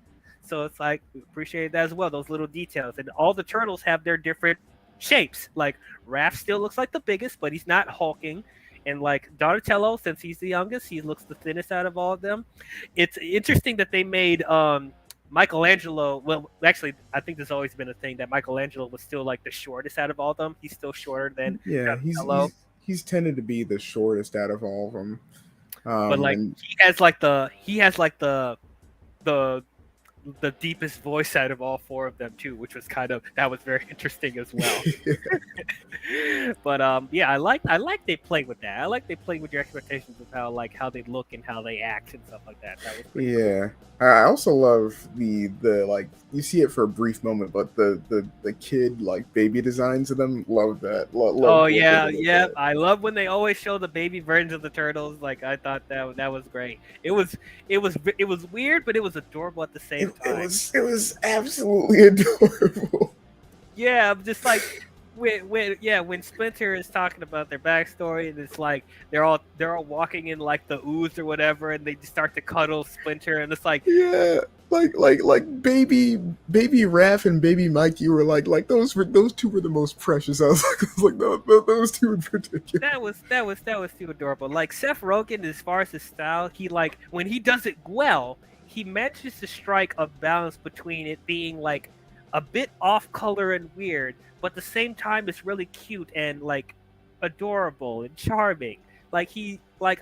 So it's we appreciate that as well. Those little details, and all the turtles have their different shapes. Like Raph still looks like the biggest, but he's not hulking. And Donatello, since he's the youngest, he looks the thinnest out of all of them. It's interesting that they made Michelangelo. Well, actually, I think there's always been a thing that Michelangelo was still the shortest out of all of them. He's still shorter than Yeah, he's Donatello, he's he's tended to be the shortest out of all of them. but And he has the the deepest voice out of all four of them too, which was that was very interesting as well. But yeah, I like they play with that. I like they play with your expectations of how they look and how they act and stuff like that. That was pretty cool. yeah, I also love the like you see it for a brief moment, but the kid like baby designs of them. Love that. Love Oh what they yeah, did with yeah. that. I love when they always show the baby versions of the turtles. I thought that was great. It was weird, but it was adorable at the It, same it time. was it was absolutely adorable. Yeah, I'm just when Splinter is talking about their backstory, and it's they're all walking in the ooze or whatever, and they just start to cuddle Splinter, and it's Yeah, baby Raph and baby Mikey were those two were the most precious. I was like those two in particular. That was too adorable. Like Seth Rogen, as far as his style, he like when he does it well, he manages to strike a balance between it being like a bit off color and weird, but at the same time it's really cute and like adorable and charming. Like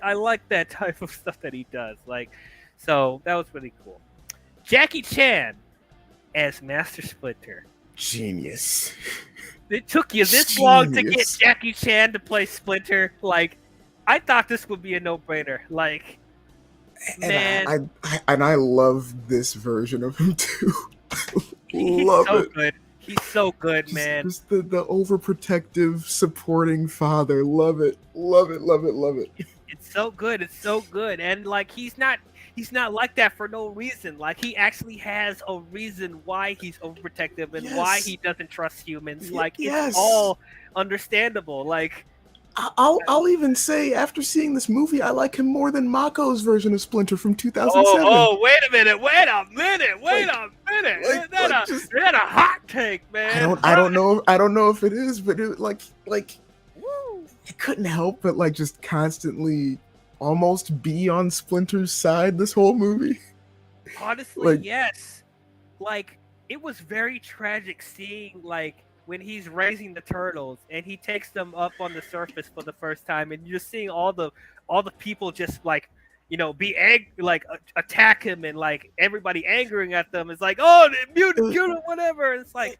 I like that type of stuff that he does. So that was really cool. Jackie Chan as Master Splinter. Genius. It took you this long to get Genius. Jackie Chan to play Splinter. Like, I thought this would be a no-brainer. Like, man, And I love this version of him too. he's Love so it. good. He's so good, man. Just the overprotective, supporting father. Love it. Love it. Love it. Love it. It's so good. It's so good. And like, he's not like that for no reason. Like, he actually has a reason why he's overprotective and why Yes. he doesn't trust humans. Like, Yes. it's all understandable. Like, I'll even say after seeing this movie, I like him more than Mako's version of Splinter from 2007. wait a minute, wait a minute. Like, Is that a hot take, man? I don't know if it is, but it couldn't help but like just constantly almost be on Splinter's side this whole movie. Honestly, Like- yes. Like, it was very tragic seeing like when he's raising the turtles and he takes them up on the surface for the first time, and you're seeing all the people just like, attack him, and like everybody angering at them. It's like, oh, the mutant killed him, whatever. It's like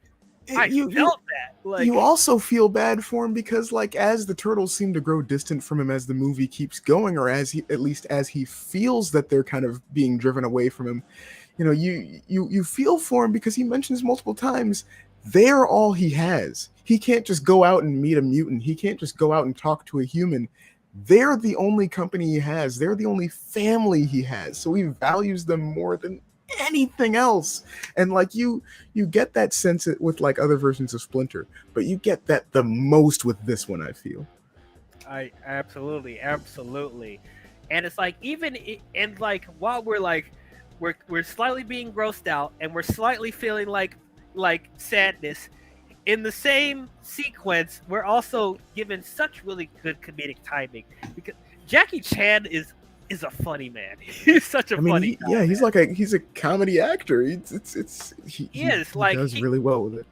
I felt that. Like, you also feel bad for him because like as the turtles seem to grow distant from him as the movie keeps going, or as he feels that they're kind of being driven away from him, you feel for him because he mentions multiple times they're all he has. He can't just go out and meet a mutant. He can't just go out and talk to a human. They're the only company he has. They're the only family he has. So he values them more than anything else. And like you get that sense with like other versions of Splinter, but you get that the most with this one, I feel. I absolutely, and it's like and like while we're slightly being grossed out and we're slightly feeling like sadness in the same sequence, we're also given such really good comedic timing because Jackie Chan is a funny man. He's such a funny guy, he's a comedy actor. He does really well with it.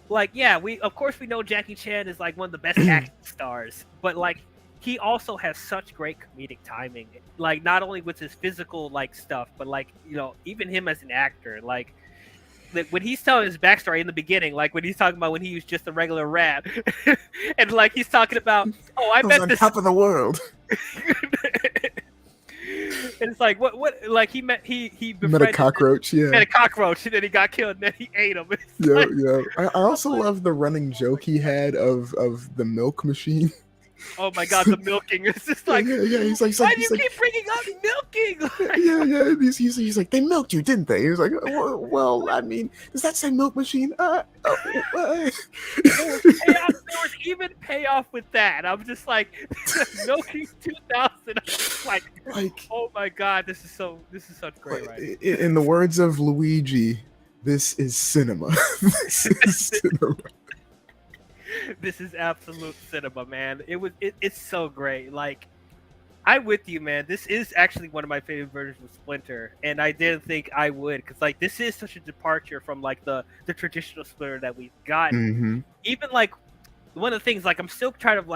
Like, yeah, we know Jackie Chan is like one of the best action stars, but like he also has such great comedic timing. Like, not only with his physical like stuff, but like, even him as an actor, like when he's telling his backstory in the beginning, like when he's talking about when he was just a regular rat, and like he's talking about, I was met on this top of the world. And it's like what like he met a cockroach, met a cockroach, and then he got killed, and then he ate him. Yeah. I also love the running joke he had of the milk machine. Oh my god, the milking! It's just like, He's like, why do you keep bringing up milking? yeah. He's like, they milked you, didn't they? He was like, well, I mean, does that say milk machine? There was even payoff with that. I'm just like, milking 2000. I'm just like, oh my god, this is such great writing. In the words of Luigi, this is cinema. This is cinema. This is absolute cinema, man. It's so great. Like, I'm with you, man. This is actually one of my favorite versions of Splinter, and I didn't think I would, because like this is such a departure from like the traditional Splinter that we've gotten. Mm-hmm. Even like one of the things, like I'm still kind of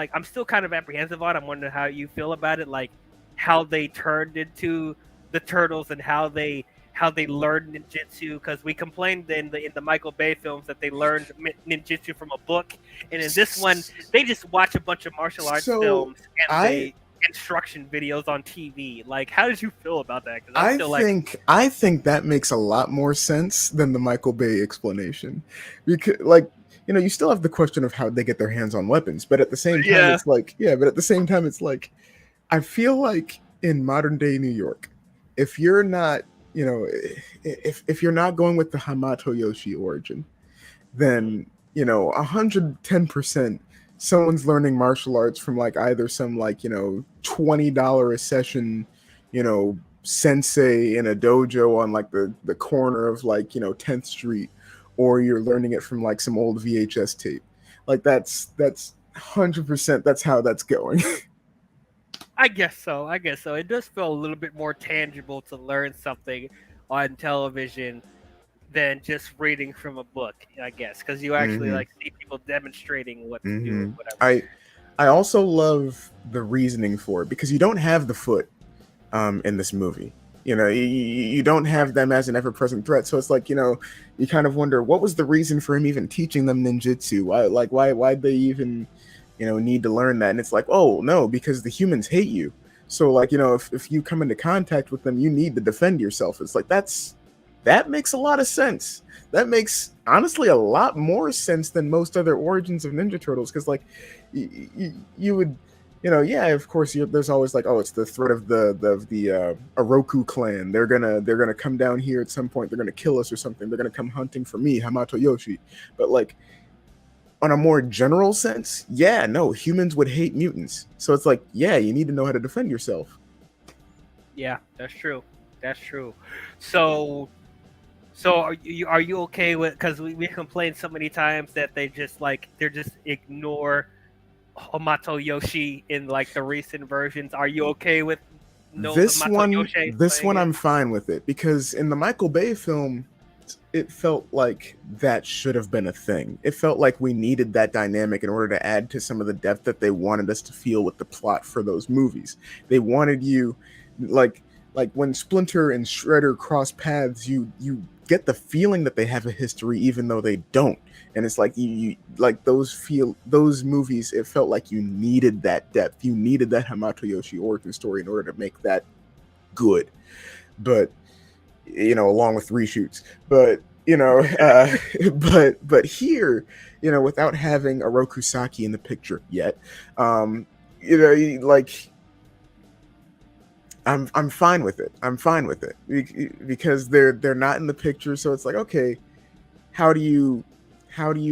apprehensive on. I'm wondering how you feel about it, like how they turned into the turtles and how they learned ninjutsu, because we complained in the Michael Bay films that they learned ninjutsu from a book, and in this one they just watch a bunch of martial arts films and instruction videos on TV. Like, how did you feel about that? I think that makes a lot more sense than the Michael Bay explanation, because like, you still have the question of how they get their hands on weapons, but at the same time it's like I feel like in modern day New York, if you're not if you're not going with the Hamato Yoshi origin, then 110% someone's learning martial arts from like either some like $20 a session sensei in a dojo on like the corner of like 10th Street, or you're learning it from like some old VHS tape. Like that's 100% that's how that's going. I guess so. I guess so. It does feel a little bit more tangible to learn something on television than just reading from a book, I guess, because you actually Hmm. like see people demonstrating what to do or Hmm. whatever. I also love the reasoning for it because you don't have the foot in this movie. You don't have them as an ever-present threat, so it's like you kind of wonder what was the reason for him even teaching them ninjutsu. Why'd they even need to learn that? And it's like, oh no, because the humans hate you. So like if you come into contact with them, you need to defend yourself. It's like that makes a lot of sense. That makes honestly a lot more sense than most other origins of Ninja Turtles, because like you would yeah, of course there's always like, oh, it's the threat of the Oroku clan. They're gonna come down here at some point. They're gonna kill us or something. They're gonna come hunting for me, Hamato Yoshi. But like on a more general sense, yeah, no, humans would hate mutants. So it's like, yeah, you need to know how to defend yourself. Yeah, that's true. That's true. So, so are you okay with? Because we complained so many times that they're just ignore Hamato Yoshi in like the recent versions. Are you okay with no This Hamato one, Yoshi this playing one, it? I'm fine with it because in the Michael Bay film, it felt like that should have been a thing. It felt like we needed that dynamic in order to add to some of the depth that they wanted us to feel with the plot for those movies. They wanted you, like, like when Splinter and Shredder cross paths, you get the feeling that they have a history even though they don't. And it's like you like those movies. It felt like you needed that depth. You needed that Hamato Yoshi origin story in order to make that good. But along with reshoots. But but here, without having Oroku Saki in the picture yet, um, like I'm fine with it. I'm fine with it because they're not in the picture. So it's like, okay, how do you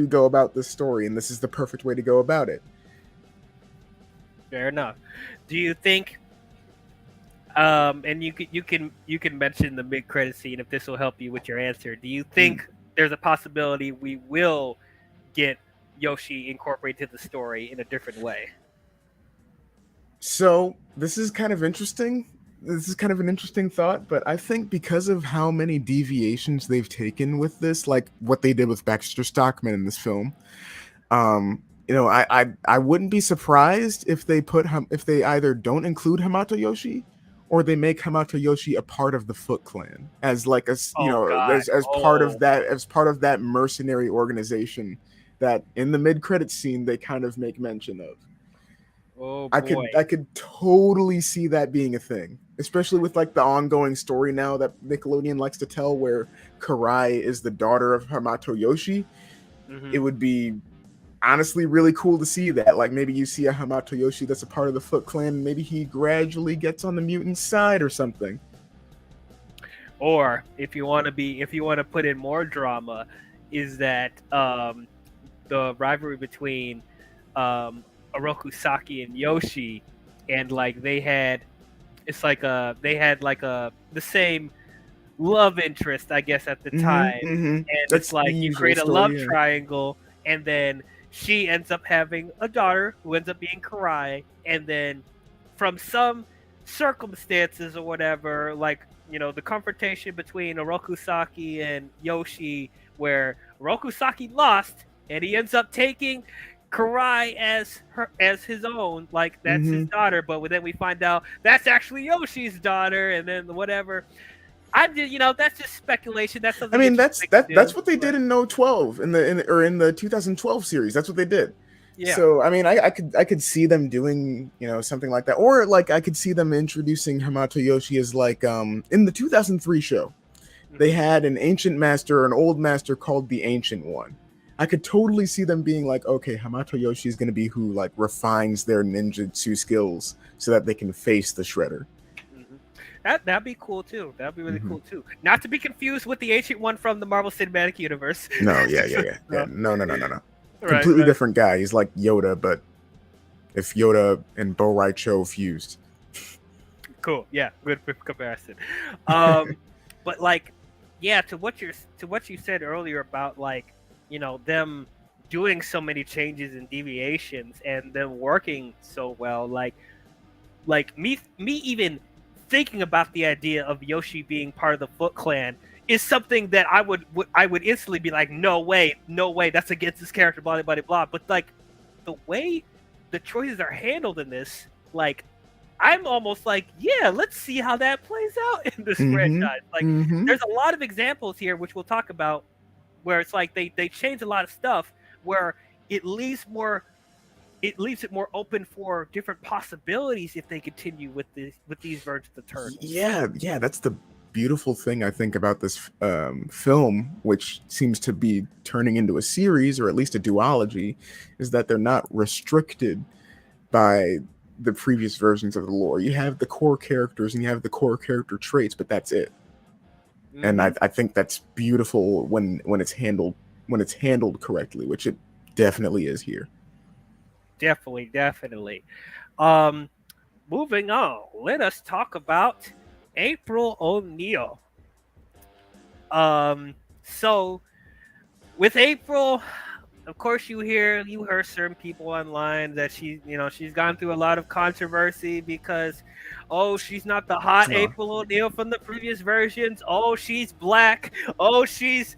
go about this story? And this is the perfect way to go about it. Fair enough. Do you think? And you can mention the mid credit scene if this will help you with your answer. Do you Mm. think there's a possibility we will get Yoshi incorporated to the story in a different way? So this is kind of interesting. This is kind of an interesting thought, but I think because of how many deviations they've taken with this, like what they did with Baxter Stockman in this film, I wouldn't be surprised if if they either don't include Hamato Yoshi or they make Hamato Yoshi a part of the Foot Clan as like Oh God! Oh, as part of that mercenary organization that in the mid credit scene they kind of make mention of. oh I boy! could totally see that being a thing, especially with like the ongoing story now that Nickelodeon likes to tell, where Karai is the daughter of Hamato Yoshi. Hmm. It would be honestly really cool to see that. Like maybe you see a Hamato Yoshi that's a part of the Foot Clan, and maybe he gradually gets on the mutant side or something. Or if you want to put in more drama, is that the rivalry between um, Oroku Saki and Yoshi, and like they had like a the same love interest, I guess, at the time. Mm-hmm. Mm-hmm. And it's That's the like you usual create a love story. Yeah. triangle, and then she ends up having a daughter who ends up being Karai, and then from some circumstances or whatever, like the confrontation between Orokusaki and Yoshi, where Orokusaki lost, and he ends up taking Karai as his own, like that's his Mm-hmm. daughter. But then we find out that's actually Yoshi's daughter, and then whatever. I did, that's just speculation. That's I something mean, that's interesting to that's do. what they did But in No 12 in the 2012 series. That's what they did. yeah. So I mean, I could see them doing something like that, or like I could see them introducing Hamato Yoshi as like in the 2003 show. They Hmm. had an ancient master, an old master called the Ancient One. I could totally see them being like, okay, Hamato Yoshi is going to be who like refines their ninjutsu skills so that they can face the Shredder. Hmm. That'd be cool too. That'd be really Hmm. cool too. Not to be confused with the ancient one from the Marvel Cinematic Universe. No, yeah, yeah, yeah, yeah. No. No, no, no, no, no. Right, Completely right. different guy. He's like Yoda, but if Yoda and Bo Rai Cho fused. cool. Yeah, good comparison. Um, but like, yeah, to what you said earlier about like, them doing so many changes and deviations and them working so well, like me even thinking about the idea of Yoshi being part of the Foot Clan is something that I would instantly be like, no way, no way, that's against this character, blah blah blah blah. But like the way the choices are handled in this, like I'm almost like, yeah, let's see how that plays out in this Mm-hmm. franchise. Like Mm-hmm. there's a lot of examples here which we'll talk about where it's like they change a lot of stuff where it leaves more it leaves it more open for different possibilities if they continue with these versions of turtles. Yeah, yeah, that's the beautiful thing I think about this film, which seems to be turning into a series or at least a duology, is that they're not restricted by the previous versions of the lore. You have the core characters and you have the core character traits, but that's it. And Hmm. I think that's beautiful when it's handled correctly, which it definitely is here. Definitely, definitely. Um, moving on, let us talk about April O'Neil. So with April, of course, you heard certain people online that she's gone through a lot of controversy because, oh, she's not the hot No, April O'Neil from the previous versions. Oh, she's black. Oh, she's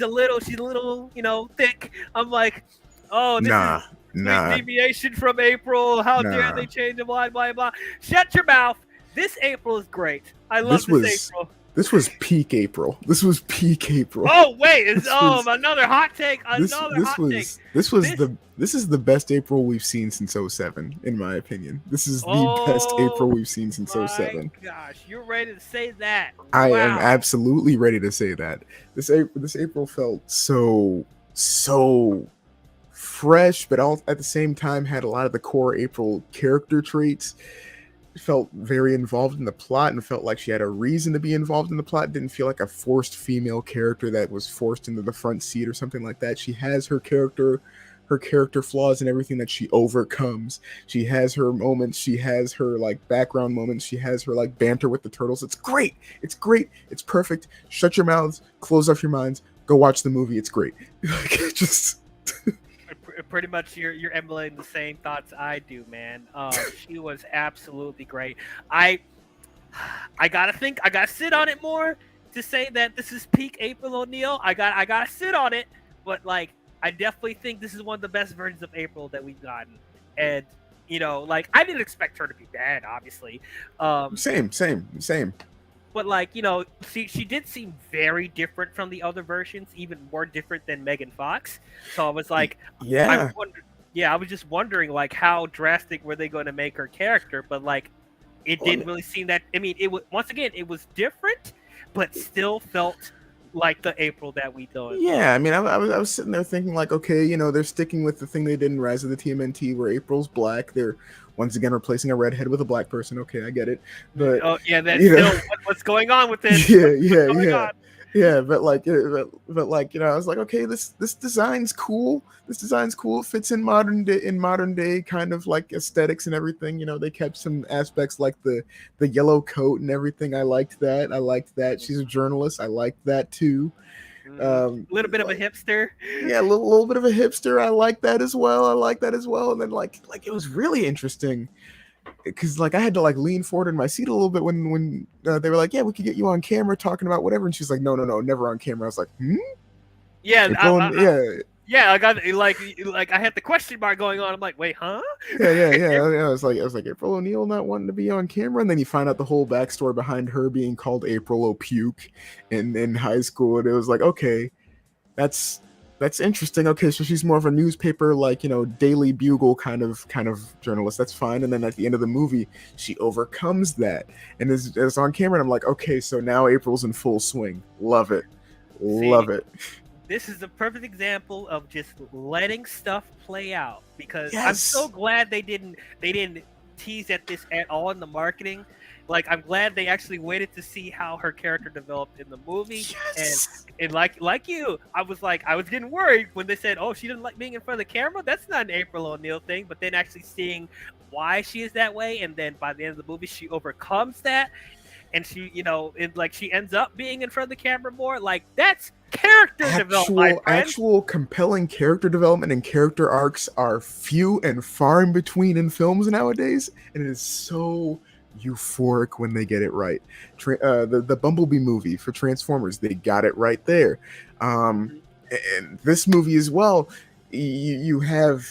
a little thick. I'm like, oh, this is nah, complete nah, deviation from April. How dare nah. they change it? Blah blah blah. Shut your mouth. This April is great. I love This this was April. this was peak April. This was peak April. Oh wait, is This was another hot take. this Another this hot take. was this was This this is the best April we've seen since '07, in my opinion. This is the best Oh April we've seen since my '07. gosh, you're ready to say that? I am Wow. absolutely ready to say that. This April felt so fresh, but all at the same time had a lot of the core April character traits. Felt very involved in the plot and felt like she had a reason to be involved in the plot. Didn't feel like a forced female character that was forced into the front seat or something like that. She has her character flaws and everything that she overcomes. She has her moments, she has her like background moments, she has her like banter with the turtles. It's great. It's great. It's perfect. Shut your mouths, close off your minds, go watch the movie. It's great. Like, just Pretty much you're emulating the same thoughts I do, man. She was absolutely great. I I gotta sit on it more to say that this is peak April O'Neil. I gotta sit on it, but like I definitely think this is one of the best versions of April that we've gotten. And like I didn't expect her to be bad, obviously. Um, same. but like she did seem very different from the other versions, even more different than Megan Fox. So I was like, I Yeah. wonder, yeah, I was just wondering like how drastic were they going to make her character, but like it Well, didn't really seem that. I mean, it was once again it was different, but still felt like the April that we know. yeah, I mean, I was sitting there thinking like, okay, they're sticking with the thing they did in Rise of the TMNT, where April's black. They're once again replacing a redhead with a black person. Okay, I get it, but Oh yeah, that's you know, still what's going on with this? yeah, What's yeah, going yeah, on? yeah. But like, I was like, okay, this design's cool. This design's cool. It fits in modern day kind of like aesthetics and everything. They kept some aspects like the yellow coat and everything. I liked that. I liked that. She's a journalist. I liked that too. Hmm. A little bit of a Like, hipster. yeah, little bit of a hipster. I like that as well. I like that as well. And then like it was really interesting because like I had to like lean forward in my seat a little bit when they were like, yeah, we could get you on camera talking about whatever, and she's like, no, never on camera. I was like, Yeah, April, and yeah, yeah, I got like I had the question mark going on. I'm like, wait, huh? yeah. I was like April O'Neil not wanting to be on camera, and then you find out the whole backstory behind her being called April O'Puke in high school, and it was like, okay, that's that's interesting. Okay, so she's more of a newspaper, like, Daily Bugle kind of journalist. That's fine. And then at the end of the movie, she overcomes that and is on camera. And I'm like, okay, so now April's in full swing. Love it, See, love it. this is a perfect example of just letting stuff play out because I'm so Yes. glad they didn't tease at this at all in the marketing. Like, I'm glad they actually waited to see how her character developed in the movie. And Yes. and like you, I was getting worried when they said, "Oh, she didn't like being in front of the camera." That's not an April O'Neil thing. But then actually seeing why she is that way, and then by the end of the movie, she overcomes that, and she, like she ends up being in front of the camera more. Like, that's character development, my friend. Actual compelling character development and character arcs are few and far in between in films nowadays, and it is so euphoric when they get it right. The Bumblebee movie for Transformers, they got it right there. Um, Mhm. and this movie as well. You have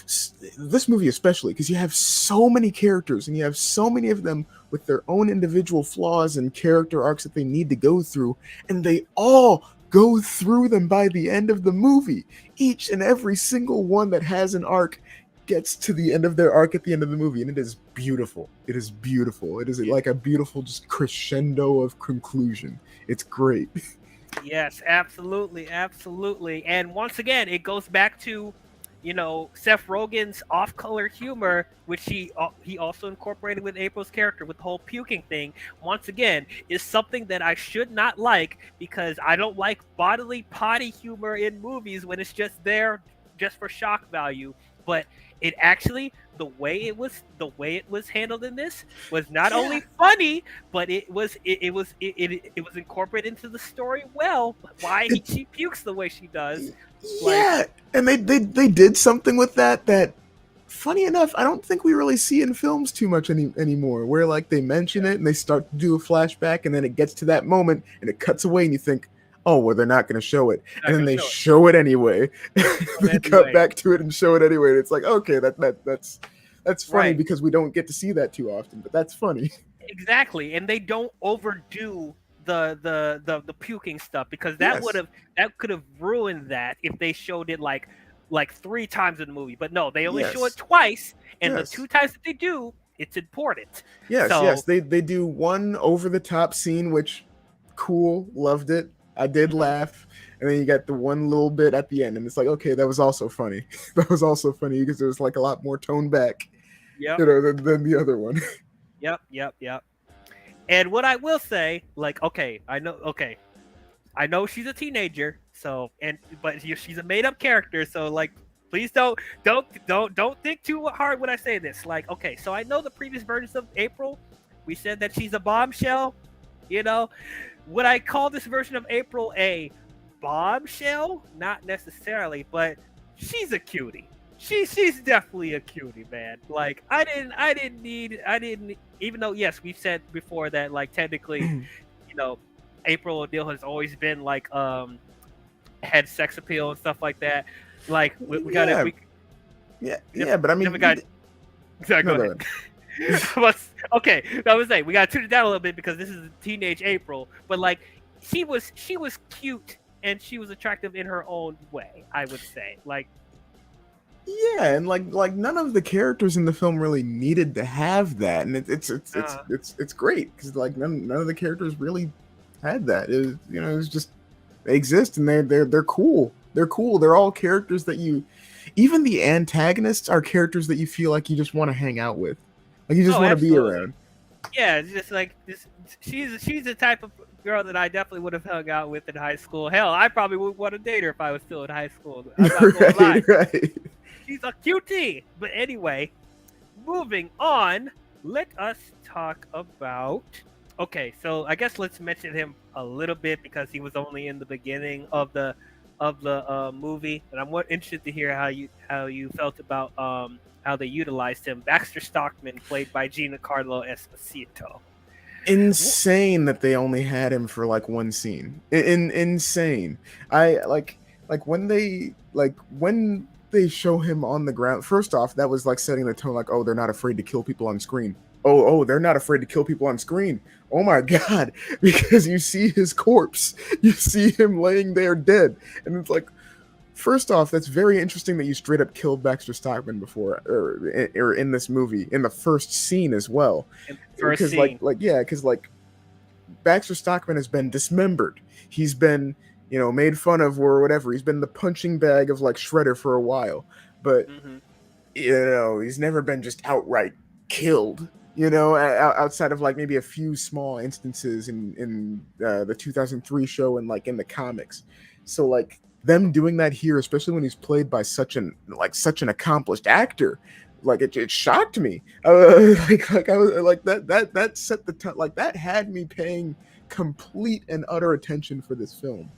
this movie especially because you have so many characters and you have so many of them with their own individual flaws and character arcs that they need to go through, and they all go through them by the end of the movie. Each and every single one that has an arc gets to the end of their arc at the end of the movie, and it is beautiful. It is beautiful. It is Yeah. like a beautiful just crescendo of conclusion. It's great. Yes, absolutely, absolutely. And once again, it goes back to, Seth Rogen's off-color humor, which he also incorporated with April's character with the whole puking thing. Once again, is something that I should not like because I don't like bodily potty humor in movies when it's just there just for shock value. But it actually the way it was handled in this was not Yeah. only funny, but it was incorporated into the story well. Why she pukes the way she does, like, Yeah, and they did something with that funny enough, I don't think we really see in films too much anymore. Where like they mention yeah, it and they start to do a flashback, and then it gets to that moment and it cuts away, and you think, oh well, they're not going to show it, not and then gonna they show it. show it anyway. But They cut anyway, back to it and show it anyway. And it's like, okay, that's funny right, because we don't get to see that too often, but that's funny. exactly, and they don't overdo the puking stuff because Yes, that could have ruined that if they showed it like three times in the movie. But no, they only show it yes, twice, and the yes. two times that they do, it's important. Yes, yes. So. They do one over the top scene, which cool, loved it. I did Mhm. laugh. And then you got the one little bit at the end, and it's like, okay, that was also funny. That was also funny because it was like a lot more toned back, Yep. than the other one. Yep. Yep. Yep. And what I will say, like, okay, I know she's a teenager, so but she's a made up character, so like, please don't think too hard when I say this. Like, okay, so I know the previous versions of April, we said that she's a bombshell. You know, would I call this version of April a bombshell? Not necessarily, but she's a cutie. She's definitely a cutie, man. Like, I didn't, even though yes, we've said before that like technically, you know, April O'Neil has always been like had sex appeal and stuff like that. Like, we gotta Yeah, we yeah, never, yeah. But I never mean, got. Sorry, no, go go ahead. ahead. Okay, I was saying we gotta tune it down a little bit because this is teenage April, but like she was cute and she was attractive in her own way. I would say, like, Yeah, and like none of the characters in the film really needed to have that, and uh, it's great because like none of the characters really had that. It was, it was just they exist and they're cool. They're cool. They're all characters that you, even the antagonists are characters that you feel like you just want to hang out with, like you just oh, want to be absolutely, around. yeah. It's just like this. She's the type of girl that I definitely would have hung out with in high school. Hell, I probably would want to date her if I was still in high school. I'm not gonna lie. Right, right. She's a cutie. But anyway, moving on, let us talk about. Okay, so I guess let's mention him a little bit because he was only in the beginning of the movie, and I'm interested to hear how you felt about how they utilized him. Baxter Stockman, played by Giancarlo Esposito. Insane that they only had him for like one scene. Insane. I when they show him on the ground. First off, that was like setting the tone. Like, oh, they're not afraid to kill people on screen. Oh, they're not afraid to kill people on screen. Oh my god, because you see his corpse, you see him laying there dead, and it's like, first off, that's very interesting that you straight up killed Baxter Stockman before, or in this movie, in the first scene as well, In the first because scene. because Baxter Stockman has been dismembered. He's been, made fun of or whatever. He's been the punching bag of like Shredder for a while, but Hmm. he's never been just outright killed. You know, outside of like maybe a few small instances in the 2003 show and like in the comics. So like them doing that here, especially when he's played by such an accomplished actor, like it shocked me. Like I was like that set the tone, like that had me paying complete and utter attention for this film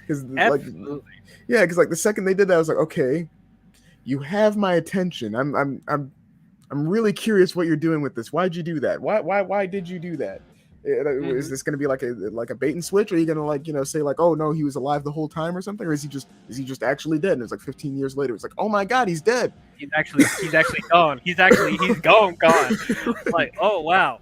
because like Absolutely. yeah, because like the second they did that, I was like, okay, you have my attention. I'm really curious what you're doing with this. Why'd you do that? Why did you do that? Is Hmm. this going to be like a bait and switch? Or are you going to like say like, oh no, he was alive the whole time or something? Or is he just actually dead? And it's like 15 years later, it's like, oh my god, he's dead. He's actually gone. He's gone. Like, oh wow.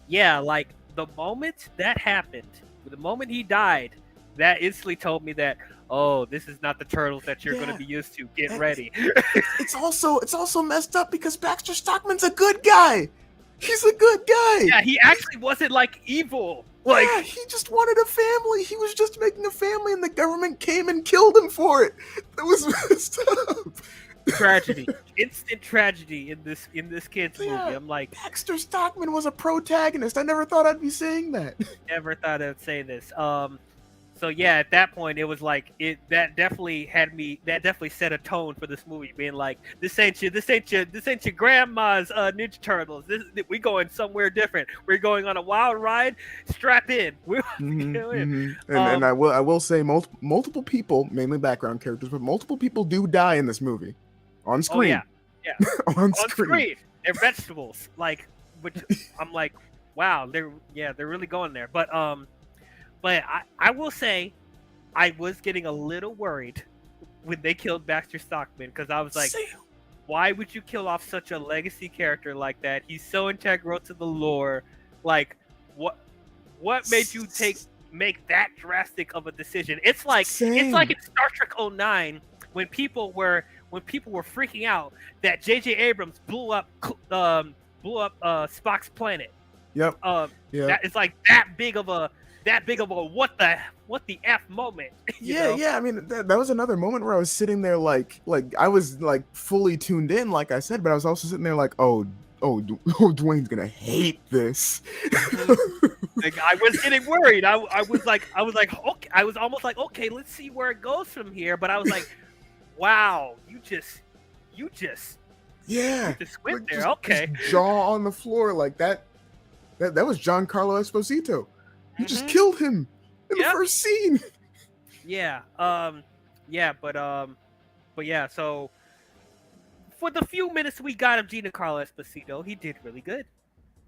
Yeah, like the moment that happened, the moment he died, that instantly told me that, oh, this is not the turtles that you're gonna Yeah, be used to. Get and ready. it's also messed up because Baxter Stockman's a good guy. He's a good guy. Yeah, he actually wasn't like evil. Like Yeah, he just wanted a family. He was just making a family, and the government came and killed him for it. That was messed up. tragedy. Instant tragedy in this kid's movie. Yeah, I'm like, Baxter Stockman was a protagonist. I never thought I'd be saying that. never thought I'd say this. So yeah, at that point it was like that definitely set a tone for this movie, being like, this ain't your grandma's Ninja Turtles. We going somewhere different. We're going on a wild ride. Strap in. We're about to go in. And I will say multiple people, mainly background characters, but multiple people do die in this movie, on Oh yeah, screen. yeah. On On screen. screen, they're vegetables. Like, which I'm like, wow, they're really going there. But I will say, I was getting a little worried when they killed Baxter Stockman, because I was like, Sam. why would you kill off such a legacy character like that? He's so integral to the lore. Like, what made you make that drastic of a decision? It's like Same. in Star Trek '09 when people were freaking out that J.J. Abrams blew up Spock's planet. Yep. That Yep. is like that big of a what the f moment, you Yeah, know? yeah. I mean, that was another moment where I was sitting there like I was like fully tuned in, like I said, but I was also sitting there like, oh, Dwayne's gonna hate this. Mhm. Like, I was getting worried. I was like, okay, I was almost like, okay, let's see where it goes from here. But I was like, wow, you just Yeah, went like there. Okay. just jaw on the floor like that. That was Giancarlo Esposito. You just Hmm. killed him in the Yep. first scene. Yeah. Yeah. But yeah. So for the few minutes we got of Giancarlo Esposito, he did really good.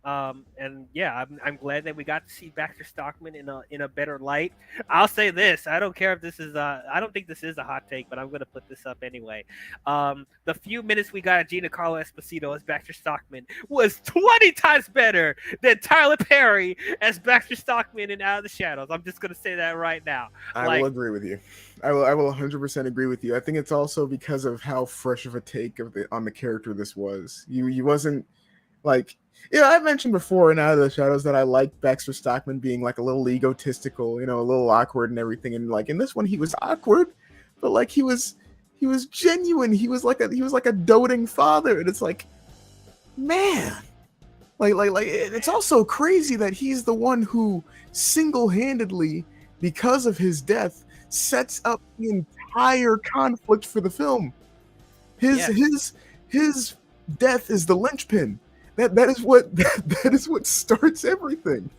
And yeah, I'm glad that we got to see Baxter Stockman in a better light. I'll say this: I don't care if this is I don't think this is a hot take, but I'm gonna put this up anyway. The few minutes we got of Giancarlo Esposito as Baxter Stockman was 20 times better than Tyler Perry as Baxter Stockman in Out of the Shadows. I'm just gonna say that right now. I will Like, agree with you. I will 100% agree with you. I think it's also because of how fresh of a take on the character this was. You wasn't like, I mentioned before in Out of the Shadows that I liked Baxter Stockman being like a little egotistical, a little awkward and everything. And like in this one, he was awkward, but like he was genuine. He was like a doting father, and it's like, man, like it's also crazy that he's the one who single-handedly, because of his death, sets up the entire conflict for the film. His yes. his his death is the linchpin. That is what that is what starts everything.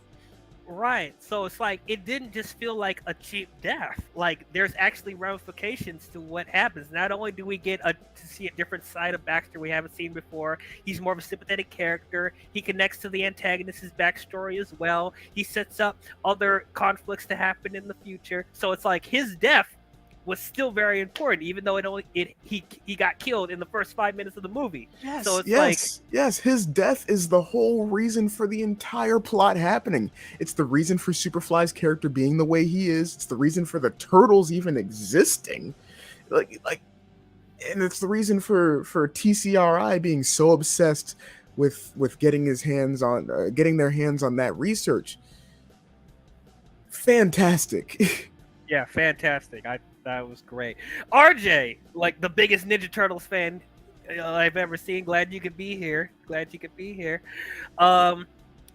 Right. So it's like it didn't just feel like a cheap death. Like, there's actually ramifications to what happens. Not only do we get to see a different side of Baxter we haven't seen before, he's more of a sympathetic character. He connects to the antagonist's backstory as well. He sets up other conflicts to happen in the future. So it's like his death was still very important, even though he got killed in the first 5 minutes of the movie. So Yes, it's like, yes, yes. His death is the whole reason for the entire plot happening. It's the reason for Superfly's character being the way he is. It's the reason for the turtles even existing. Like, and it's the reason for TCRI being so obsessed with getting their hands on that research. Fantastic. yeah, fantastic. That was great. RJ, like the biggest Ninja Turtles fan I've ever seen. Glad you could be here. Glad you could be here. Um,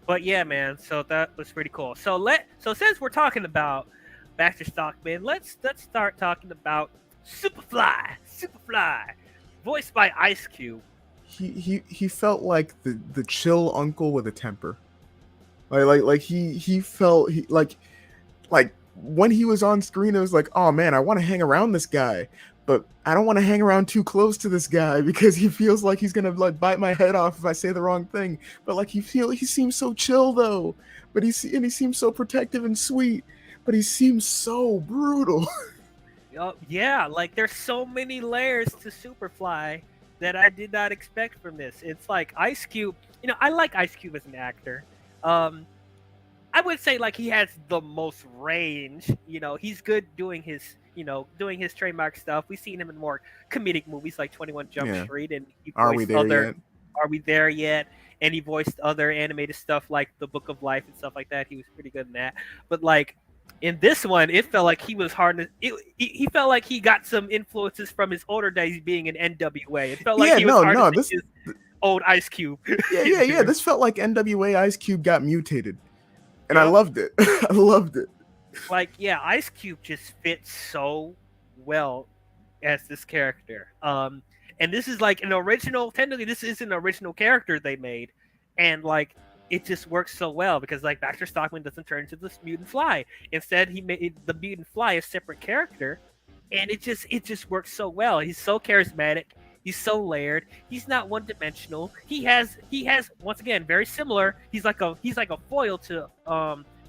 but yeah, man. So that was pretty cool. So since we're talking about Baxter Stockman, let's start talking about Superfly. Superfly, voiced by Ice Cube. He felt like the chill uncle with a temper. Like he felt like when he was on screen, it was like, oh man, I want to hang around this guy, but I don't want to hang around too close to this guy because he feels like he's gonna like bite my head off if I say the wrong thing. But like he seems so chill though, but he seems so protective and sweet, but he seems so brutal. Yeah, like there's so many layers to Superfly that I did not expect from this. It's like Ice Cube. I like Ice Cube as an actor. Um, I would say like he has the most range. He's good doing his trademark stuff. We've seen him in more comedic movies like 21 Jump Yeah, Street, and he are we voiced there other. yet? Are we there yet? And he voiced other animated stuff like The Book of Life and stuff like that. He was pretty good in that. But like in this one, it felt like he was hard. He felt like he got some influences from his older days being in NWA. It felt like Yeah, he was no, no, harnessing this, his old Ice Cube. yeah. This felt like NWA Ice Cube got mutated, and I Yep. loved it. I loved it. Like yeah, Ice Cube just fits so well as this character. And this is like an original. Technically, this is an original character they made, and like it just works so well because like Baxter Stockman doesn't turn into this mutant fly. Instead, he made the mutant fly a separate character, and it just works so well. He's so charismatic. He's so layered. He's not one dimensional. He has once again very similar. He's like a foil to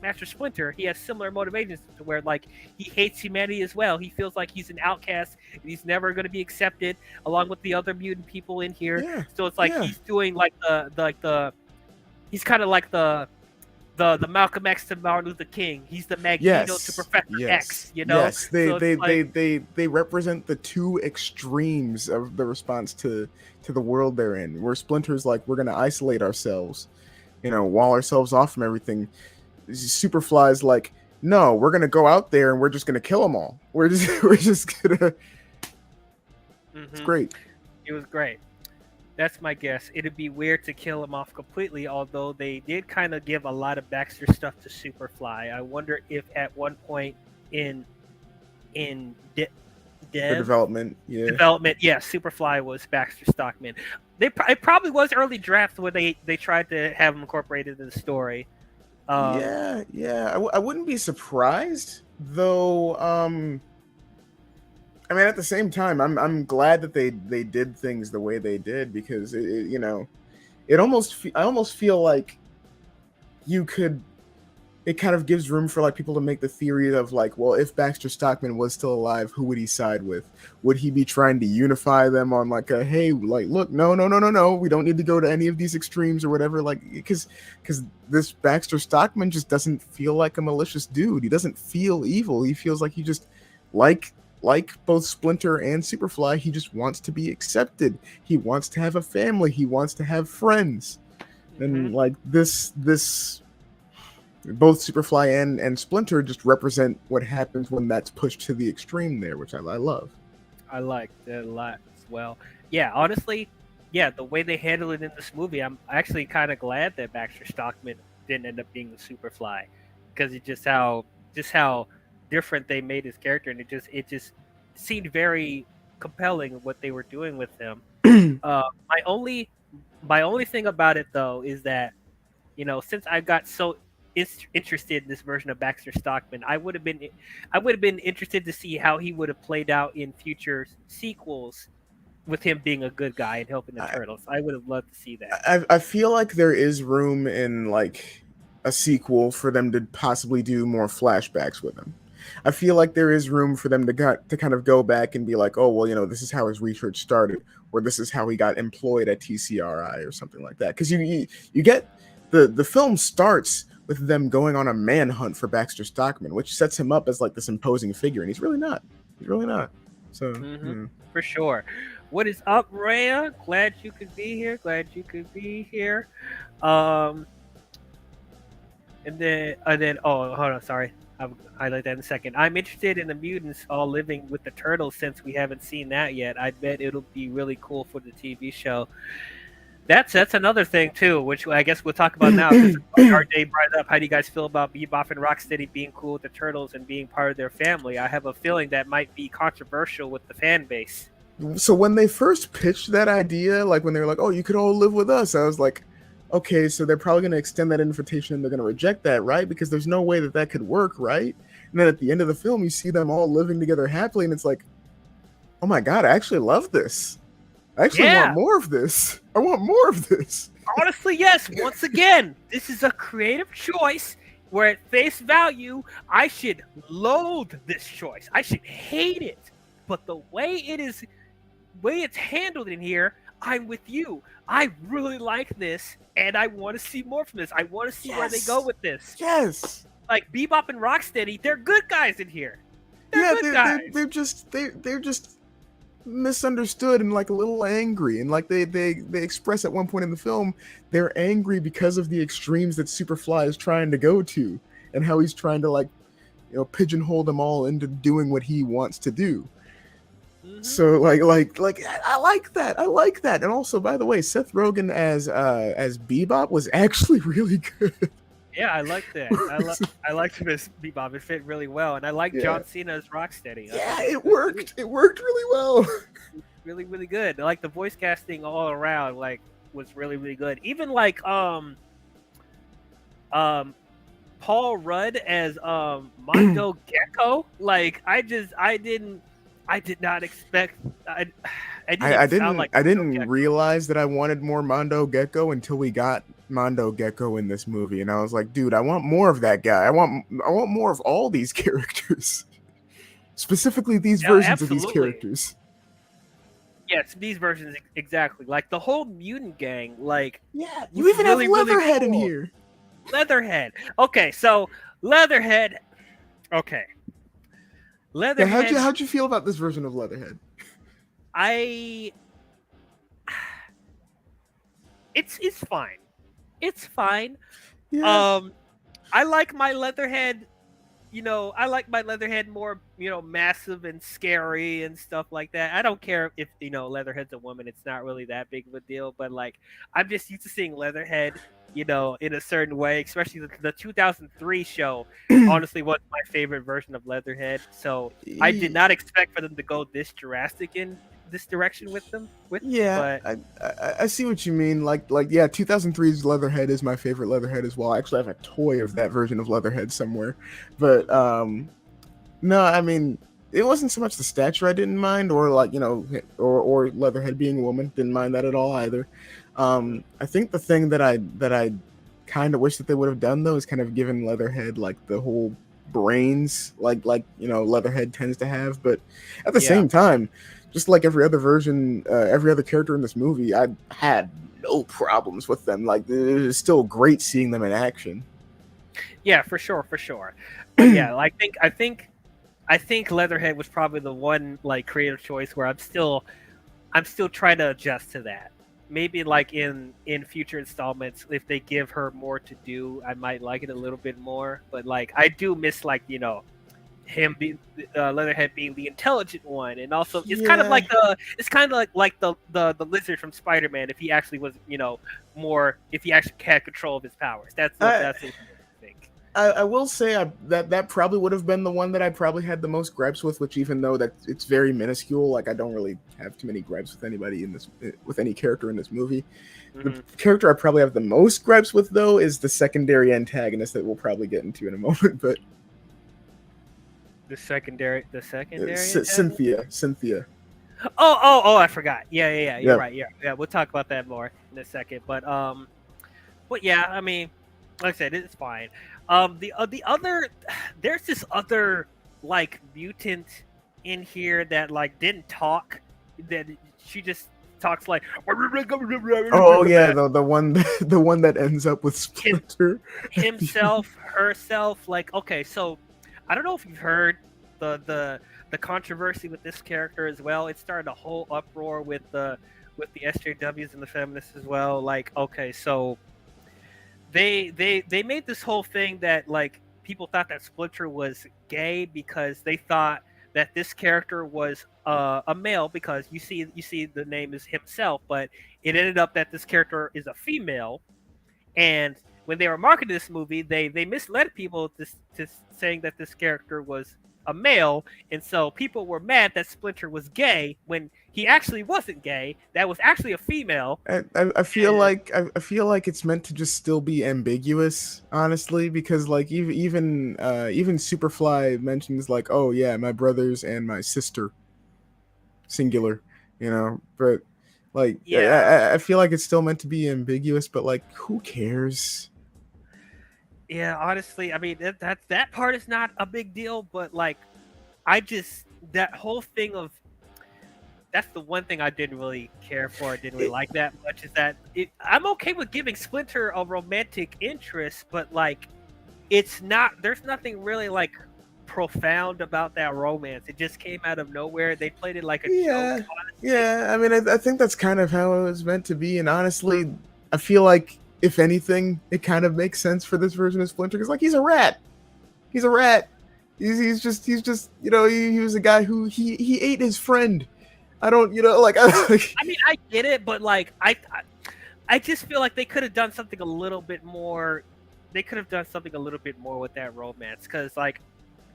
Master Splinter. He has similar motivations to where like he hates humanity as well. He feels like he's an outcast and he's never going to be accepted along with the other mutant people in here. Yeah, So it's like yeah. he's doing like the he's kind of like the Malcolm X to Martin Luther King. He's the Magneto to Yes, Professor X. yes, yes. They So they it's they like they they represent the two extremes of the response to the world they're in. Where Splinter's like, we're gonna isolate ourselves, wall ourselves off from everything. Superfly's like, no, we're gonna go out there and we're just gonna kill them all. We're just gonna. It's hmm great. it was great. That's my guess. It'd be weird to kill him off completely, although they did kind of give a lot of Baxter stuff to Superfly. I wonder if at one point in in de- The dev development, yeah, development, yeah, Superfly was Baxter Stockman. It probably was early drafts where they tried to have him incorporated in the story. Um, yeah. I wouldn't be surprised though. I mean, at the same time, I'm glad that they did things the way they did because I almost feel like you could. It kind of gives room for like people to make the theory of like, well, if Baxter Stockman was still alive, who would he side with? Would he be trying to unify them on like a hey, like look, no, we don't need to go to any of these extremes or whatever, like because this Baxter Stockman just doesn't feel like a malicious dude. He doesn't feel evil. He feels like he just like like both Splinter and Superfly, he just wants to be accepted. He wants to have a family. He wants to have friends. And mhm. like this both Superfly and Splinter just represent what happens when that's pushed to the extreme there, which I love. I liked it a lot as well. Yeah, honestly, yeah, the way they handled it in this movie, I'm actually kind of glad that Baxter Stockman didn't end up being the Superfly, because it just how different they made his character, and it just seemed very compelling what they were doing with him. My only thing about it though is that since I got so interested in this version of Baxter Stockman, I would have been interested to see how he would have played out in future sequels with him being a good guy and helping the I, turtles. I would have loved to see that. I feel like there is room in like a sequel for them to possibly do more flashbacks with him. I feel like there is room for them to kind of go back and be like, oh well, this is how his research started, or this is how he got employed at TCRI or something like that. Because you get the film starts with them going on a manhunt for Baxter Stockman, which sets him up as like this imposing figure, and he's really not. He's really not. So hmm For sure. What is up, Rhea? Glad you could be here. Glad you could be here. Um, and then oh, hold on, sorry. I'll highlight that in a second. I'm interested in the mutants all living with the turtles since we haven't seen that yet. I bet it'll be really cool for the TV show. That's another thing too, which I guess we'll talk about now because RJ brought it up. How do you guys feel about Bebop and Rocksteady being cool with the turtles and being part of their family? I have a feeling that might be controversial with the fan base. So when they first pitched that idea, like when they were like, "Oh, you could all live with us," I was like, "Okay, so they're probably going to extend that invitation and they're going to reject that, right? Because there's no way that that could work, right?" And then at the end of the film, you see them all living together happily, and it's like, "Oh my god, I actually love this. I actually want Yeah, more of this. I want more of this." honestly, yes. Once again, this is a creative choice where at face value, I should loathe this choice. I should hate it. But the way it's handled in here, I'm with you. I really like this, and I want to see more from this. I want to see where they go Yes, with this. yes, Like Bebop and Rocksteady, they're good guys in here. They're yeah. good They're guys. just misunderstood and like a little angry, and like they express at one point in the film they're angry because of the extremes that Superfly is trying to go to, and how he's trying to like pigeonhole them all into doing what he wants to do. Hmm. So like I like that. I like that. And also, by the way, Seth Rogen as Bebop was actually really good. Yeah, I like that. I liked him as Bebop. It fit really well, and I like Yeah. John Cena as Rocksteady. I Yeah, thought it it was worked. It worked really well. really really good. Like the voice casting all around, like was really really good. Even like um Paul Rudd as Mondo Gecko. Like I did not expect I didn't I even sound didn't like I Mondo didn't Gecko. realize that I wanted more Mondo Gecko until we got Mondo Gecko in this movie, and I was like, dude, I want more of that guy. I want more of all these characters. Specifically these Yeah, versions of these absolutely. characters. Yes, these versions exactly. Like the whole mutant gang, like Yeah, you was even have really really Leatherhead in cool. here. Leatherhead. Okay, so Leatherhead. Okay, Yeah, how'd you Leatherhead. how'd you feel about this version of Leatherhead? I. It's fine. It's fine. Yeah, Um, I like my Leatherhead. I like my Leatherhead more, massive and scary and stuff like that. I don't care if Leatherhead's a woman; it's not really that big of a deal. But like, I'm just used to seeing Leatherhead, in a certain way. Especially the 2003 show, honestly, was my favorite version of Leatherhead. So I did not expect for them to go this drastic in this direction with them. yeah, But I see what you mean. Like yeah, 2003's Leatherhead is my favorite Leatherhead as well. I actually have a toy of that version of Leatherhead somewhere. But no, I mean it wasn't so much the stature I didn't mind, or like or Leatherhead being a woman, didn't mind that at all either. I think the thing that I kind of wish that they would have done though is kind of given Leatherhead like the whole brains like Leatherhead tends to have, but at the yeah, same time, just like every other version, every other character in this movie, I had no problems with them. Like it was still great seeing them in action. yeah, for sure, for sure. But yeah, I think Leatherhead was probably the one like creative choice where I'm still trying to adjust to that. Maybe like in future installments, if they give her more to do, I might like it a little bit more. But like I do miss like him being Leatherhead being the intelligent one, and also Yeah, it's kind of like the lizard from Spider Man if he actually was more if he actually had control of his powers. I That's what I think. I will say that probably would have been the one that I probably had the most gripes with. Which even though that it's very minuscule, like I don't really have too many gripes with anybody in this with any character in this movie. The Hmm. character I probably have the most gripes with though is the secondary antagonist that we'll probably get into in a moment. But The secondary antagonist. Cynthia. Oh! I forgot. Yeah. You're Yeah, right. Yeah. We'll talk about that more in a second. But yeah, I mean, like I said, it's fine. The other, there's this other like mutant in here that like didn't talk. That she just talks like oh yeah, the one the one that ends up with his, Splinter at the end. himself, herself. Like, okay, so I don't know if you've heard the controversy with this character as well. It started a whole uproar with the SJWs and the feminists as well. Like, okay, so they made this whole thing that like people thought that Splinter was gay because they thought that this character was a male because you see the name is himself, but it ended up that this character is a female. And when they were marketing this movie, they misled people to saying that this character was a male, and so people were mad that Splinter was gay when he actually wasn't gay. That was actually a female. I feel And like I feel like it's meant to just still be ambiguous, honestly, because like even Superfly mentions like, oh yeah, my brothers and my sister, singular, but like yeah, I feel like it's still meant to be ambiguous, but like who cares? yeah. Honestly, I mean that part is not a big deal, but like I just that whole thing of that's the one thing I didn't really care for. I didn't really It, like that much. Is that I'm okay with giving Splinter a romantic interest, but like it's not. There's nothing really like profound about that romance. It just came out of nowhere. They played it like a joke, yeah, honestly. yeah. I mean, I think that's kind of how it was meant to be, and honestly, I feel like if anything, it kind of makes sense for this version of Splinter because like he's a rat. He's a rat. He's just he was a guy who he ate his friend. I don't like I mean, I get it, but like I just feel like they could have done something a little bit more. They could have done something a little bit more with that romance, because like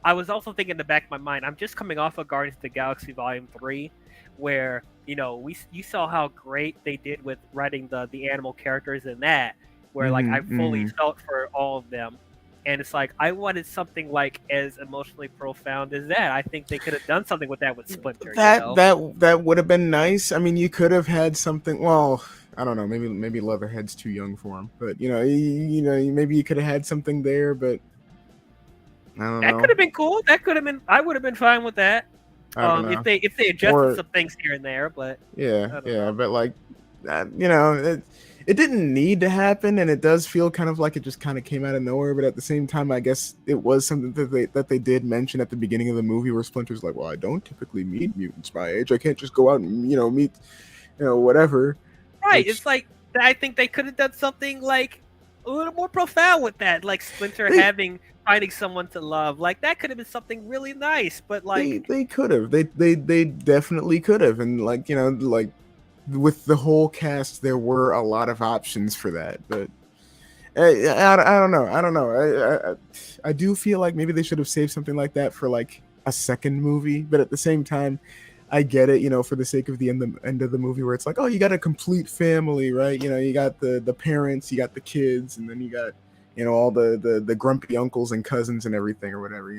I was also thinking in the back of my mind, I'm just coming off of Guardians of the Galaxy Volume 3, where you saw how great they did with writing the animal characters in that, where like I fully mm-hmm. felt for all of them, and it's like I wanted something like as emotionally profound as that. I think they could have done something with that with Splinter, you That know? that that would have been nice. I mean, you could have had something. Well, I don't know. Maybe Leatherhead's too young for him. But maybe you could have had something there. But I don't That could know. have been cool. That could have been. I would have been fine with that. I don't If know. they adjusted Or some things here and there, but yeah, I don't yeah. know. But like, it didn't need to happen, and it does feel kind of like it just kind of came out of nowhere. But at the same time, I guess it was something that they did mention at the beginning of the movie, where Splinter's like, "Well, I don't typically meet mutants my age. I can't just go out and meet whatever." Right. Which It's like I think they could have done something like a little more profound with that, like Splinter they having finding someone to love. Like that could have been something really nice. But they like, they could have. They definitely could have, and like like with the whole cast, there were a lot of options for that, but. I don't know. I don't know. I do feel like maybe they should have saved something like that for like a second movie, but at the same time, I get it. For the sake of the end of the movie, where it's like, oh, you got a complete family, right? You got the parents, you got the kids, and then you got all the grumpy uncles and cousins and everything or whatever.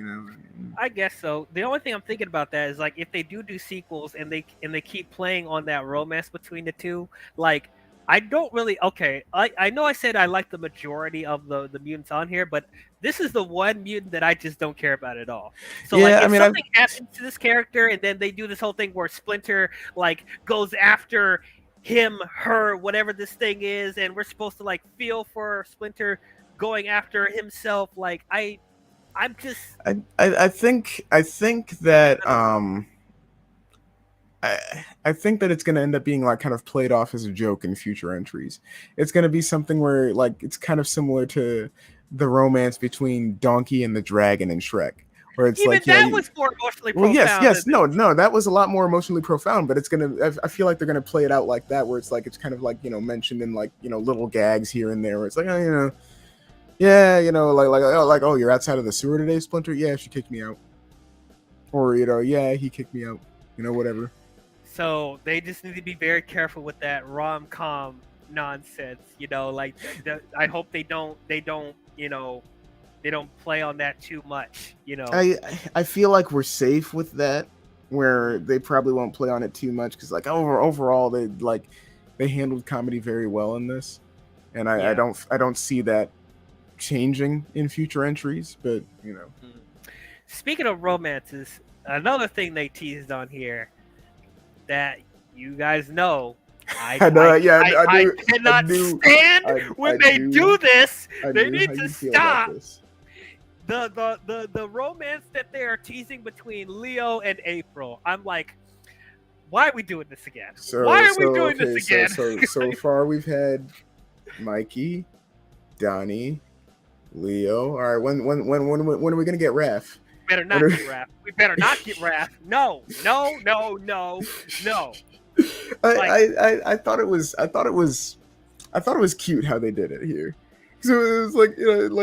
I guess so. The only thing I'm thinking about that is like if they do sequels and they keep playing on that romance between the two, like I don't really okay. I know I said I like the majority of the mutants on here, but this is the one mutant that I just don't care about at all. So like Yeah, I if mean, I something happens to this character and then they do this whole thing where Splinter like goes after him, her, whatever this thing is, and we're supposed to like feel for Splinter going after himself, like I'm just I think that I don't know. I think that it's going to end up being like kind of played off as a joke in future entries. It's going to be something where like it's kind of similar to the romance between Donkey and the Dragon in Shrek, where it's Even like that was more emotionally well, yes, profound than yes, no, this. no, that was a lot more emotionally profound, but it's gonna. I feel like they're gonna play it out like that, where it's like it's kind of like mentioned in like little gags here and there, where it's like yeah, oh, you're outside of the sewer today, Splinter. Yeah, she kicked me out, or yeah, he kicked me out, whatever. So they just need to be very careful with that rom com nonsense. Like I hope they don't play on that too much. I feel like we're safe with that, where they probably won't play on it too much because like overall they handled comedy very well in this, and Yeah. I don't see that changing in future entries, but Mhm. Speaking of romances, another thing they teased on here that you guys know I I know, I yeah, I, I I knew, I cannot knew, stand I when they knew, do this. I They knew how need to you'd feel about stop. this. The romance that they are teasing between Leo and April. I'm like, why are we doing this again? So, Why are we so doing this okay, so again? so so far we've had Mikey, Donnie, Leo. All right, when are we gonna get Raph? Better When not are... get Raph. We better not get Raph. No, no, no, no, no. Like, I thought it was cute how they did it here. So it was like,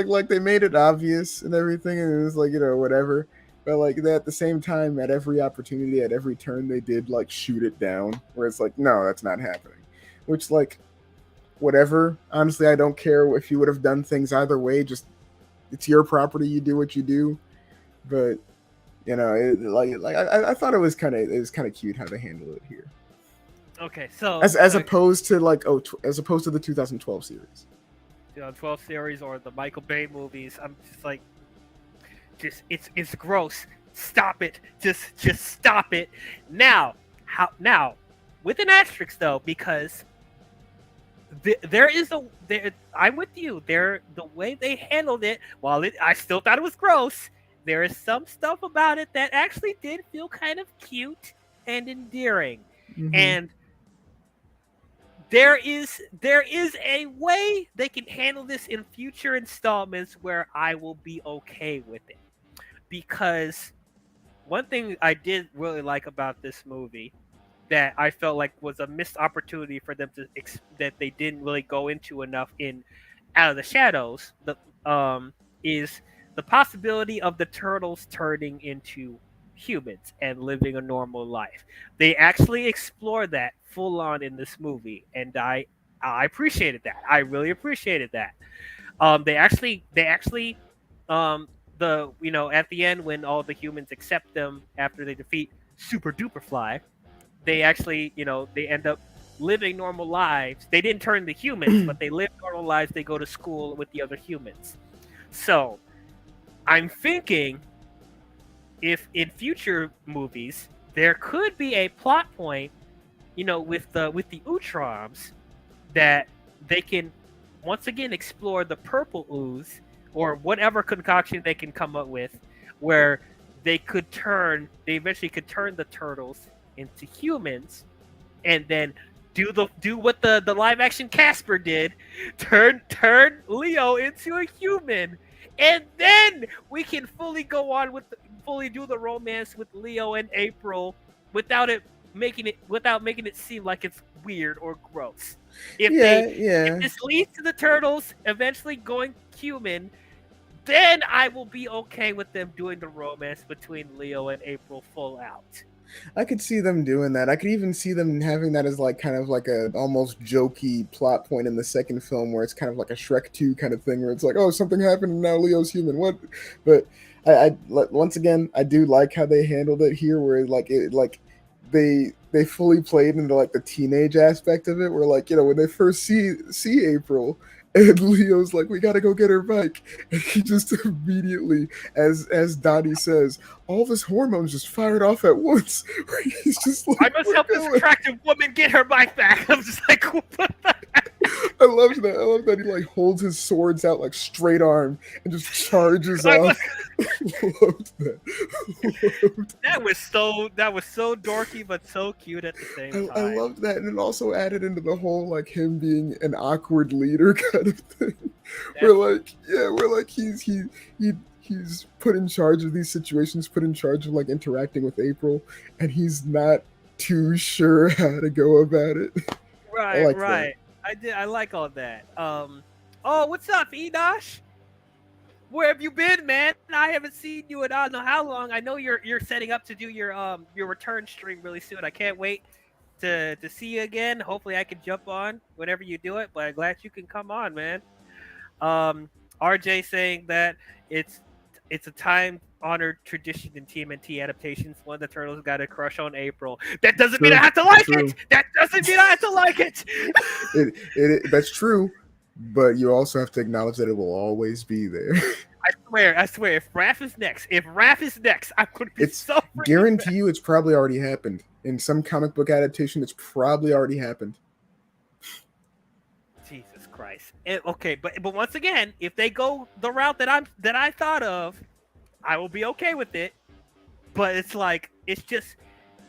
like they made it obvious and everything, and it was like, whatever. But like they, at the same time, at every opportunity, at every turn, they did like shoot it down. Where it's like, no, that's not happening. Which like, whatever. Honestly, I don't care if you would have done things either way. Just it's your property. You do what you do. But I thought it was kind of cute how they handled it here, okay, so as opposed to like as opposed to the 2012 series. 12 series or the Michael Bay movies, I'm just like, it's gross. Stop it. Just stop it. Now, with an asterisk though, because there is I'm with you. The way they handled it, I still thought it was gross. There is some stuff about it that actually did feel kind of cute and endearing, Mm-hmm. and there is a way they can handle this in future installments where I will be okay with it. Because one thing I did really like about this movie that I felt like was a missed opportunity for them that they didn't really go into enough in Out of the Shadows, the is the possibility of the turtles turning into humans and living a normal life. They actually explore that full on in this movie, and I appreciated that. I really appreciated that. They actually at the end when all the humans accept them after they defeat Super Duper Fly, they actually, they end up living normal lives. They didn't turn into humans, but they live normal lives. They go to school with the other humans. So I'm thinking if in future movies there could be a plot point, with the Utroms, that they can once again explore the purple ooze or whatever concoction they can come up with, where they eventually could turn the turtles into humans, and then do what the live action Casper did, turn Leo into a human, and then we can fully do the romance with Leo and April without making it seem like it's weird or gross. Yeah, If yeah. this leads to the turtles eventually going human, then I will be okay with them doing the romance between Leo and April full out. I could see them doing that. I could even see them having that as like kind of like a almost jokey plot point in the second film, where it's kind of like a Shrek 2 kind of thing, where it's like, oh, something happened and now Leo's human. What? But once again, I do like how they handled it here, where they fully played into like the teenage aspect of it, where like, when they first see April, and Leo's like, we gotta go get her bike, and he just immediately, as Dottie says, all of his hormones just fired off at once. Where he's just I like, must we're help this going. attractive woman get her bike back. I'm just like, what the I love that. I love that he like holds his swords out like straight arm and just charges I must, off. Loved that. Loved that was so dorky but so cute at the same I time. loved that, and it also added into the whole like him being an awkward leader kind of thing. Where That's like, yeah, where like he's put in charge of these situations, put in charge of like interacting with April, and he's not too sure how to go about it. I right, like that. right. I like all that. Oh, what's up, Enosh? Where have you been, man? I haven't seen you in I don't know how long. I know you're setting up to do your return stream really soon. I can't wait to see you again. Hopefully, I can jump on whenever you do it. But I'm glad you can come on, man. Um, RJ saying that it's it's a time honored tradition in TMNT adaptations. One of the turtles got a crush on April. That doesn't mean I True, have to like true. it. That doesn't mean I have to like it. That's true, but you also have to acknowledge that it will always be there. I swear. If Raph is next, I'm gonna be It's so freaking mad. guarantee you it's probably already happened in some comic book adaptation. It's probably already happened. Jesus Christ. Okay, but once again, if they go the route that I thought of, I will be okay with it. But it's like it's just,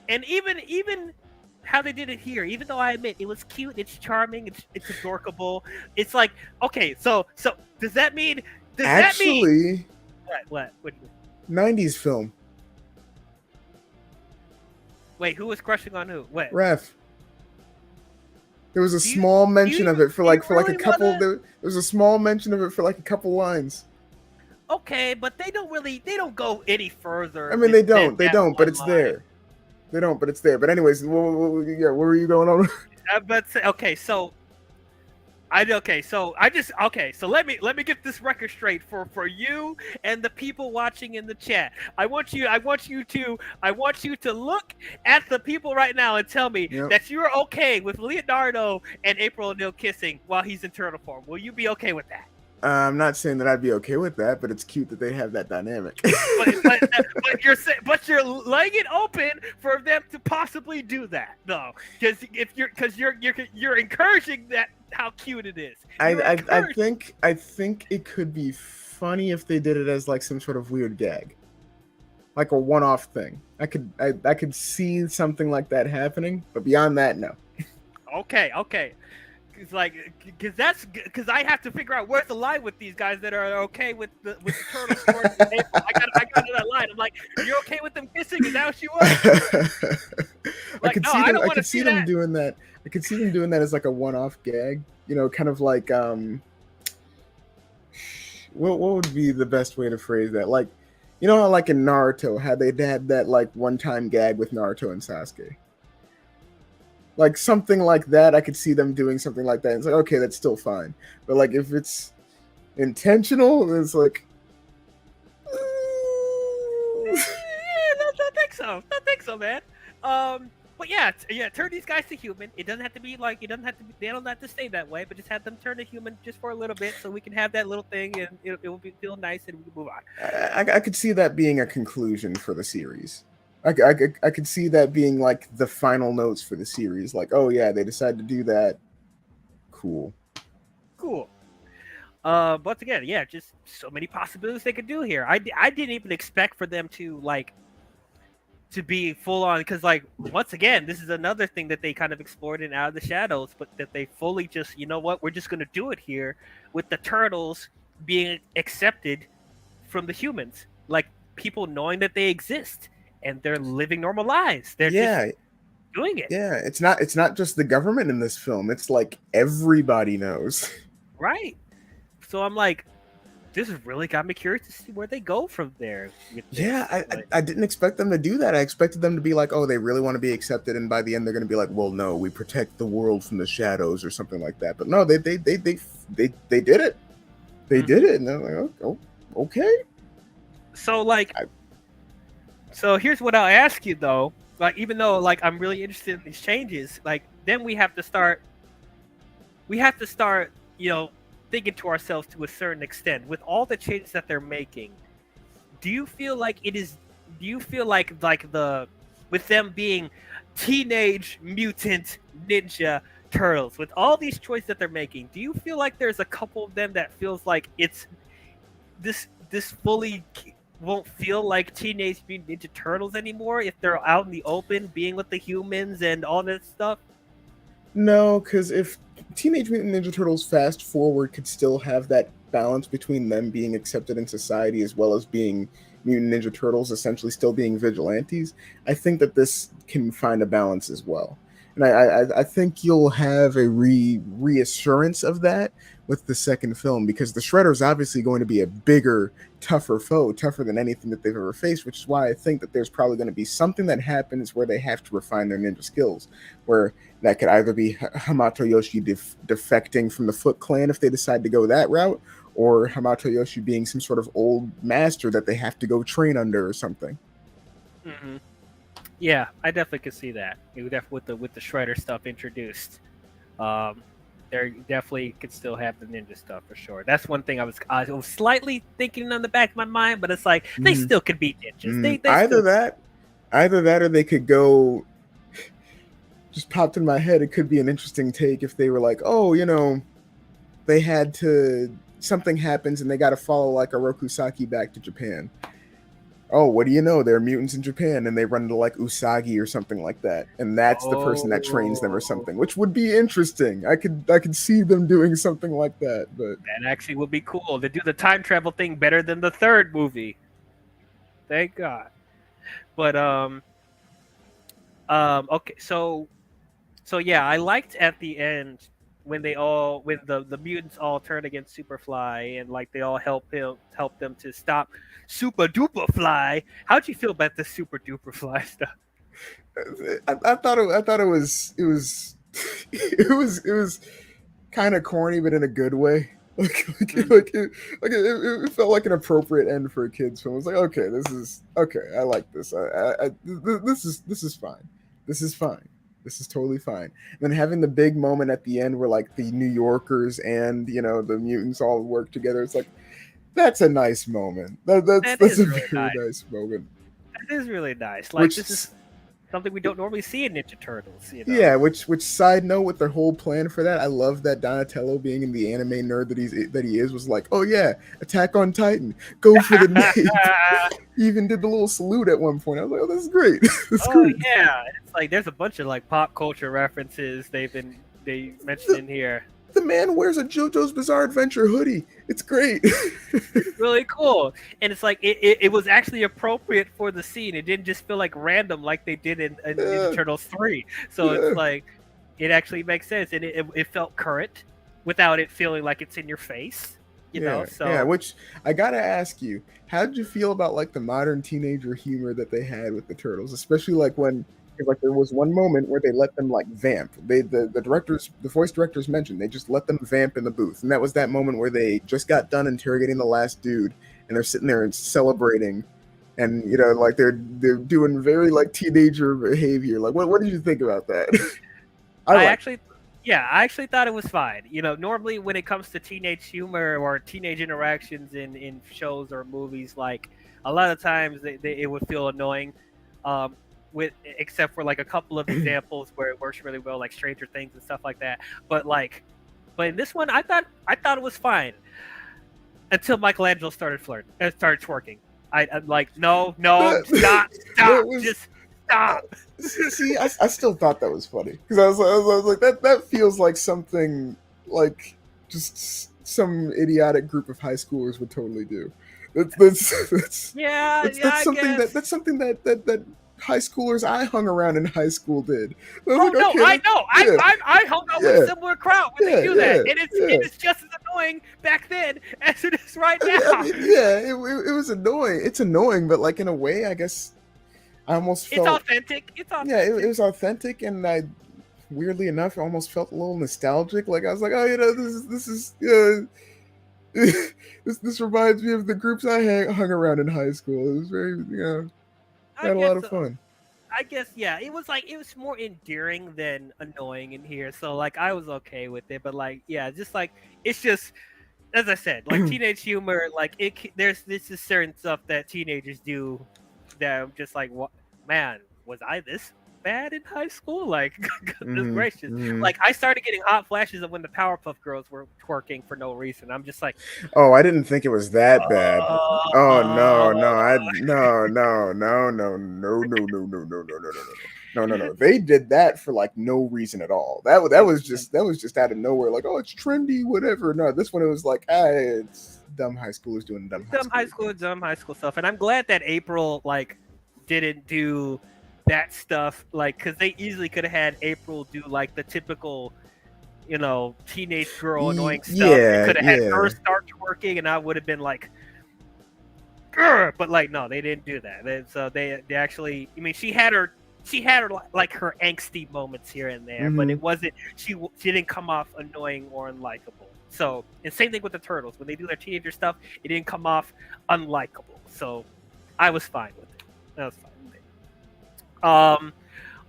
and even how they did it here, even though I admit it was cute, it's charming, it's adorable. It's like, okay, so does that mean Does that mean Actually, what? 90s film. Wait, who was crushing on who? What? Ref. There was a Do you small do you mention of it for do you like a really couple. wanna? There was a small mention of it for like a couple lines. Okay, but they don't go any I further mean, with than they that don't, but one it's line. there. They don't, but it's there. But anyways, yeah, where were you going on? But okay, so I just okay, so let me get this record straight for you and the people watching in the chat. I want you to look at the people right now and tell me Yep. that you are okay with Leonardo and April O'Neil kissing while he's in turtle form. Will you be okay with that? I'm not saying that I'd be okay with that, but it's cute that they have that dynamic. But you're laying it open for them to possibly do that though, because you're encouraging that how cute it is. I think it could be funny if they did it as like some sort of weird gag, like a one-off thing. I could see something like that happening, but beyond that, no. Okay. It's like, because I have to figure out where's the line with these guys that are okay with the turtle sword. I got to that line. I'm like, you're okay with them kissing? Is that what you want? I Like, could no, see I them. don't I want to could see see them that. doing that. I could see them doing that as like a one-off gag. You know, kind of like what would be the best way to phrase that? Like, you know how like in Naruto, how they had that like one-time gag with Naruto and Sasuke. Like something like that, I could see them doing something like that. It's like, okay, that's still fine. But like if it's intentional, it's like Don't think so. Don't think so, man. But yeah, turn these guys to human. It doesn't have to be like it doesn't have to. They don't have to stay that way, but just have them turn to human just for a little bit, so we can have that little thing, and it will feel nice, and we can move on. I could see that being a conclusion for the series. I could see that being like the final notes for the series. Like, oh yeah, they decided to do that. Cool. Cool. Once again, yeah, just so many possibilities they could do here. I didn't even expect for them to like to be full on because like once again, this is another thing that they kind of explored in Out of the Shadows, but that they fully just you know what we're just gonna do it here with the turtles being accepted from the humans, like people knowing that they exist and they're living normal lives. They're Yeah, just doing it, yeah. It's not just the government in this film. It's like everybody knows. right? So I'm like, this has really got me curious to see where they go from there with Yeah, this. Like, I didn't expect them to do that. I expected them to be like, oh, they really want to be accepted, and by the end they're going to be like, well, no, we protect the world from the shadows or something like that. But no, they did it. They did it, and I'm like, oh, okay. so like, so here's what I'll ask you though. Like, even though like I'm really interested in these changes, like then we have to start, you know, thinking to ourselves to a certain extent with all the changes that they're making. Do you feel like it is? Do you feel like the with them being teenage mutant ninja turtles with all these choices that they're making? Do you feel like there's a couple of them that feels like it's this fully won't feel like Teenage Mutant Ninja Turtles anymore if they're out in the open, being with the humans and all this stuff? No, because if Teenage Mutant Ninja Turtles Fast Forward could still have that balance between them being accepted in society as well as being Mutant Ninja Turtles essentially still being vigilantes, I think that this can find a balance as well. And I think you'll have a reassurance of that with the second film because the Shredder's obviously going to be a bigger, tougher foe, tougher than anything that they've ever faced, which is why I think that there's probably going to be something that happens where they have to refine their ninja skills, where that could either be Hamato Yoshi defecting from the Foot Clan if they decide to go that route, or Hamato Yoshi being some sort of old master that they have to go train under or something. Mm-hmm. Yeah, I definitely could see that. With the Shredder stuff introduced, there definitely could still have the ninja stuff for sure. That's one thing I was slightly thinking on the back of my mind, but it's like they still could be ninjas. They Either still, that, or they could go. Just popped in my head. It could be an interesting take if they were like, oh, you know, they had to something happens and they got to follow like a Rokusaki back to Japan. oh, what do you know? There are mutants in Japan, and they run into like Usagi or something like that, and that's the person that trains them or Oh, something, which would be interesting. I could see them doing something like that, but that actually would be cool. To do the time travel thing better than the third movie. Thank God. But okay, so yeah, I liked at the end when the mutants all turn against Superfly and like they all help them to stop Super Duper Fly. How'd you feel about the Super Duper Fly stuff? I thought it was it was kind of corny, but in a good way. Mhm. It felt like an appropriate end for a kids film. It was like, okay, this is okay. I like this. This is fine. This is fine. This is totally fine. And then having the big moment at the end where like the New Yorkers and the mutants all work together. It's like that's a nice moment. That That's a is really very nice. nice moment. That is really nice. Like Which this is something we don't normally see in Ninja Turtles. You know. Yeah, which side note with their whole plan for that, I love that Donatello being in the anime nerd that he is was like, oh yeah, Attack on Titan, go for the nade. He even did the little salute at one point. I was like, oh, this is great. That's Oh great. yeah, it's like there's a bunch of like pop culture references they mentioned The, in here. the man wears a JoJo's Bizarre Adventure hoodie. It's great. It's really cool, and it's like it was actually appropriate for the scene. It didn't just feel like random like they did in Ninja Yeah, Turtles 3. So it's yeah, like it actually makes sense, and it felt current without it feeling like it's in your face. You know, yeah. so Which I gotta ask you, how did you feel about like the modern teenager humor that they had with the turtles, especially like when, because like there was one moment where they let them like vamp. The voice directors mentioned they just let them vamp in the booth, and that was that moment where they just got done interrogating the last dude, and they're sitting there and celebrating, and like they're doing very like teenager behavior. Like what did you think about that? I I like. actually, yeah, I actually thought it was fine. You know, normally when it comes to teenage humor or teenage interactions in shows or movies, like a lot of times it would feel annoying. Um, with except for like a couple of examples where it works really well, like Stranger Things and stuff like that. But but in this one, I thought it was fine until Michelangelo started flirting, started twerking. I'm like, no, no, That that was just stop. See, I still thought that was funny because I was like that feels like something like just some idiotic group of high schoolers would totally do. That's Yeah, that's yeah, that's I something guess. that high schoolers I hung around in high school did. I was Oh like, no, okay, I know. yeah, I hung out with a yeah, similar crowd when they yeah, do that, yeah, and yeah. it's just as annoying back then as it is right I now. mean, yeah, it was annoying. It's annoying, but like in a way, I guess I almost It's felt authentic. It's yeah, it authentic. was authentic, and I weirdly enough, I almost felt a little nostalgic. Like I was like, oh, this reminds me of the groups I hung around in high school. It was very, I I had a lot guess of so. fun. I guess yeah. It was more endearing than annoying in here. So like I was okay with it, but like yeah, just like it's just as I said, like teenage humor. Like there's this is certain stuff that teenagers do that I'm just like, what man, was I this bad in high school? Like, goodness Hmm. gracious! Hmm. Like, I started getting hot flashes of when the Powerpuff Girls were twerking for no reason. I'm just like, Oh, I didn't think it was that bad. Oh no, oh, no, I no, no, no, no, no, no, no, no, no, no, no, no, no, no, no, no, no. They did that for like no reason at all. That was just out of nowhere. Like, oh, it's trendy, whatever. No, this one it was like, it's dumb high schoolers doing dumb high schooler things. dumb high school stuff, and I'm glad that April like didn't do that stuff, like, because they easily could have had April do like the typical teenage girl annoying stuff and Yeah, could have had her yeah. start twerking and I would have been like, "Grr," but like no, they didn't do that. So they actually, I mean, she had her like her angsty moments here and there, but Hmm. it wasn't she didn't come off annoying or unlikable. So, and same thing with the turtles when they do their teenager stuff, it didn't come off unlikable. So I was fine with it. I was fine with it.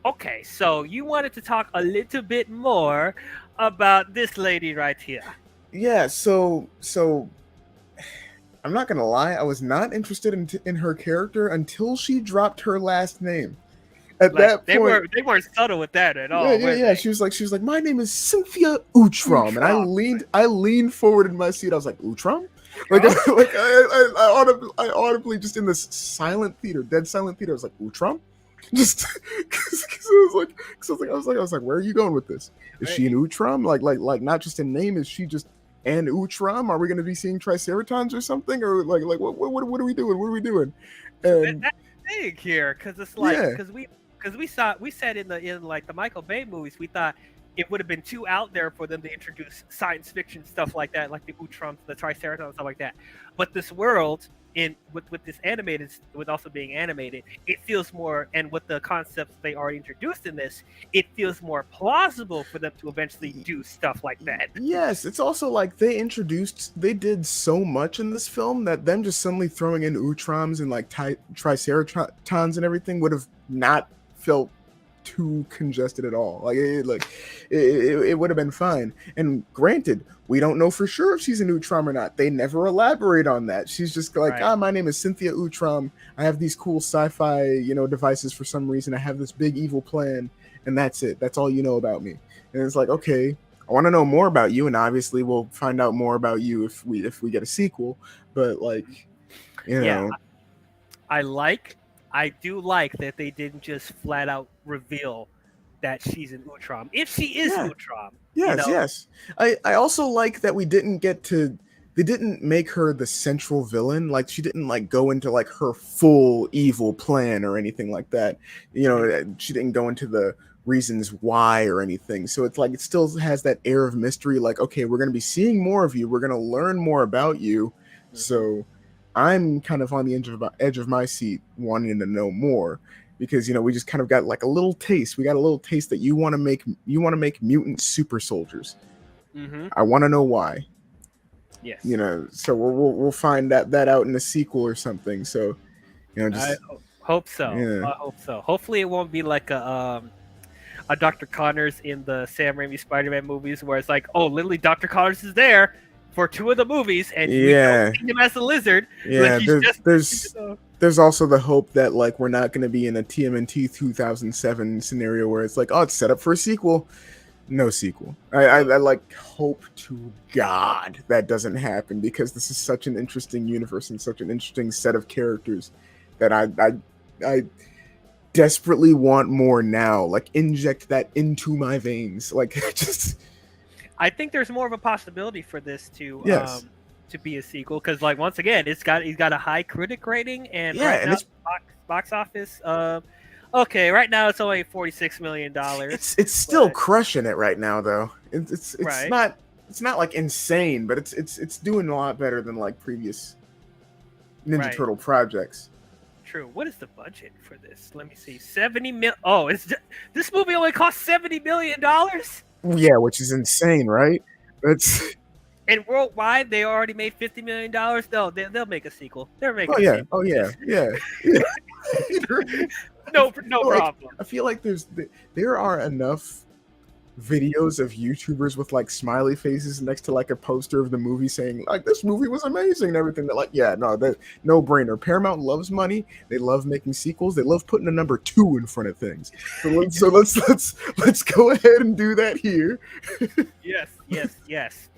Okay, so you wanted to talk a little bit more about this lady right here. Yeah, so I'm not gonna lie, I was not interested in her character until she dropped her last name. At Like that point, they weren't subtle with that at yeah, all, yeah, were yeah. they? She was like, my name is Cynthia Utrom, and I Neutron. leaned, I leaned forward in my seat. I was like, Utrom? Like, Go. I audibly just in this silent theater, dead silent theater. I was like, Utrom, just because I was like, where are you going with this? Is she an Right. Utrom? Like, not just a name. Is she just an Utrom? Are we going to be seeing Triceratons or something? Or like, what are we doing? What are we doing? And That's big here because it's like yeah, because we said in like the Michael Bay movies we thought it would have been too out there for them to introduce science fiction stuff like that, like the Utrums, the Triceratons, stuff like that. But this world in with this animated, with also being animated, it feels more, and with the concepts they already introduced in this, it feels more plausible for them to eventually do stuff like that. yes, it's also like they did so much in this film that them just suddenly throwing in Utroms and like Triceratons and everything would have not felt too congested at all. It would have been fine. And granted, we don't know for sure if she's an Utrom or not. They never elaborate on that. She's just like, Right. my name is Cynthia Utrom. I have these cool sci-fi, devices for some reason. I have this big evil plan, and that's it. That's all you know about me. And it's like, okay, I want to know more about you, and obviously we'll find out more about you if we get a sequel. But like, you Yeah, know, I like, I do like that they didn't just flat out reveal that she's an Utrom. If she is yeah, Utrom, you yes, know, yes. I also like that they didn't make her the central villain. Like she didn't like go into like her full evil plan or anything like that. mhm, She didn't go into the reasons why or anything. So it's like it still has that air of mystery. Like, okay, we're gonna be seeing more of you. We're gonna learn more about you. mhm. So I'm kind of on the edge of my seat, wanting to know more because we just kind of got like a little taste. We got a little taste that you want to make mutant super soldiers. Mhm. I want to know why. Yes. So we'll find that out in a sequel or something. So I just hope so. yeah, I hope so. Hopefully, it won't be like a Dr. Connors in the Sam Raimi Spider-Man movies, where it's like, oh, literally, Dr. Connors is there for two of the movies, and we don't yeah, see him as a lizard. Like yeah. he's just, There's also the hope that like we're not going to be in a TMNT 2007 scenario where it's like, oh, it's set up for a sequel. No sequel. I like hope to God that doesn't happen because this is such an interesting universe and such an interesting set of characters that I desperately want more now. Like inject that into my veins. Like just I think there's more of a possibility for this yes. to be a sequel because, like, once again, he's got a high critic rating, and Yeah, right and now box office. Okay, right now it's only $46 million, it's still but crushing it right now though. It's right. not like insane, but it's doing a lot better than like previous Ninja Right. Turtle projects. True. What is the budget for this? Let me see. 70 mil. Oh, this movie only cost $70 million, Yeah, which is insane, right? That's and worldwide they already made $50 million. No, they'll make a sequel. They're making oh a yeah, sequel. oh yeah, yeah. Yeah. I No feel like problem. I feel like there are enough videos of YouTubers with like smiley faces next to like a poster of the movie saying like this movie was amazing and everything. They're like, yeah, no, that no brainer. Paramount loves money. They love making sequels. They love putting a number two in front of things. Let's go ahead and do that here. Yes, yes, yes.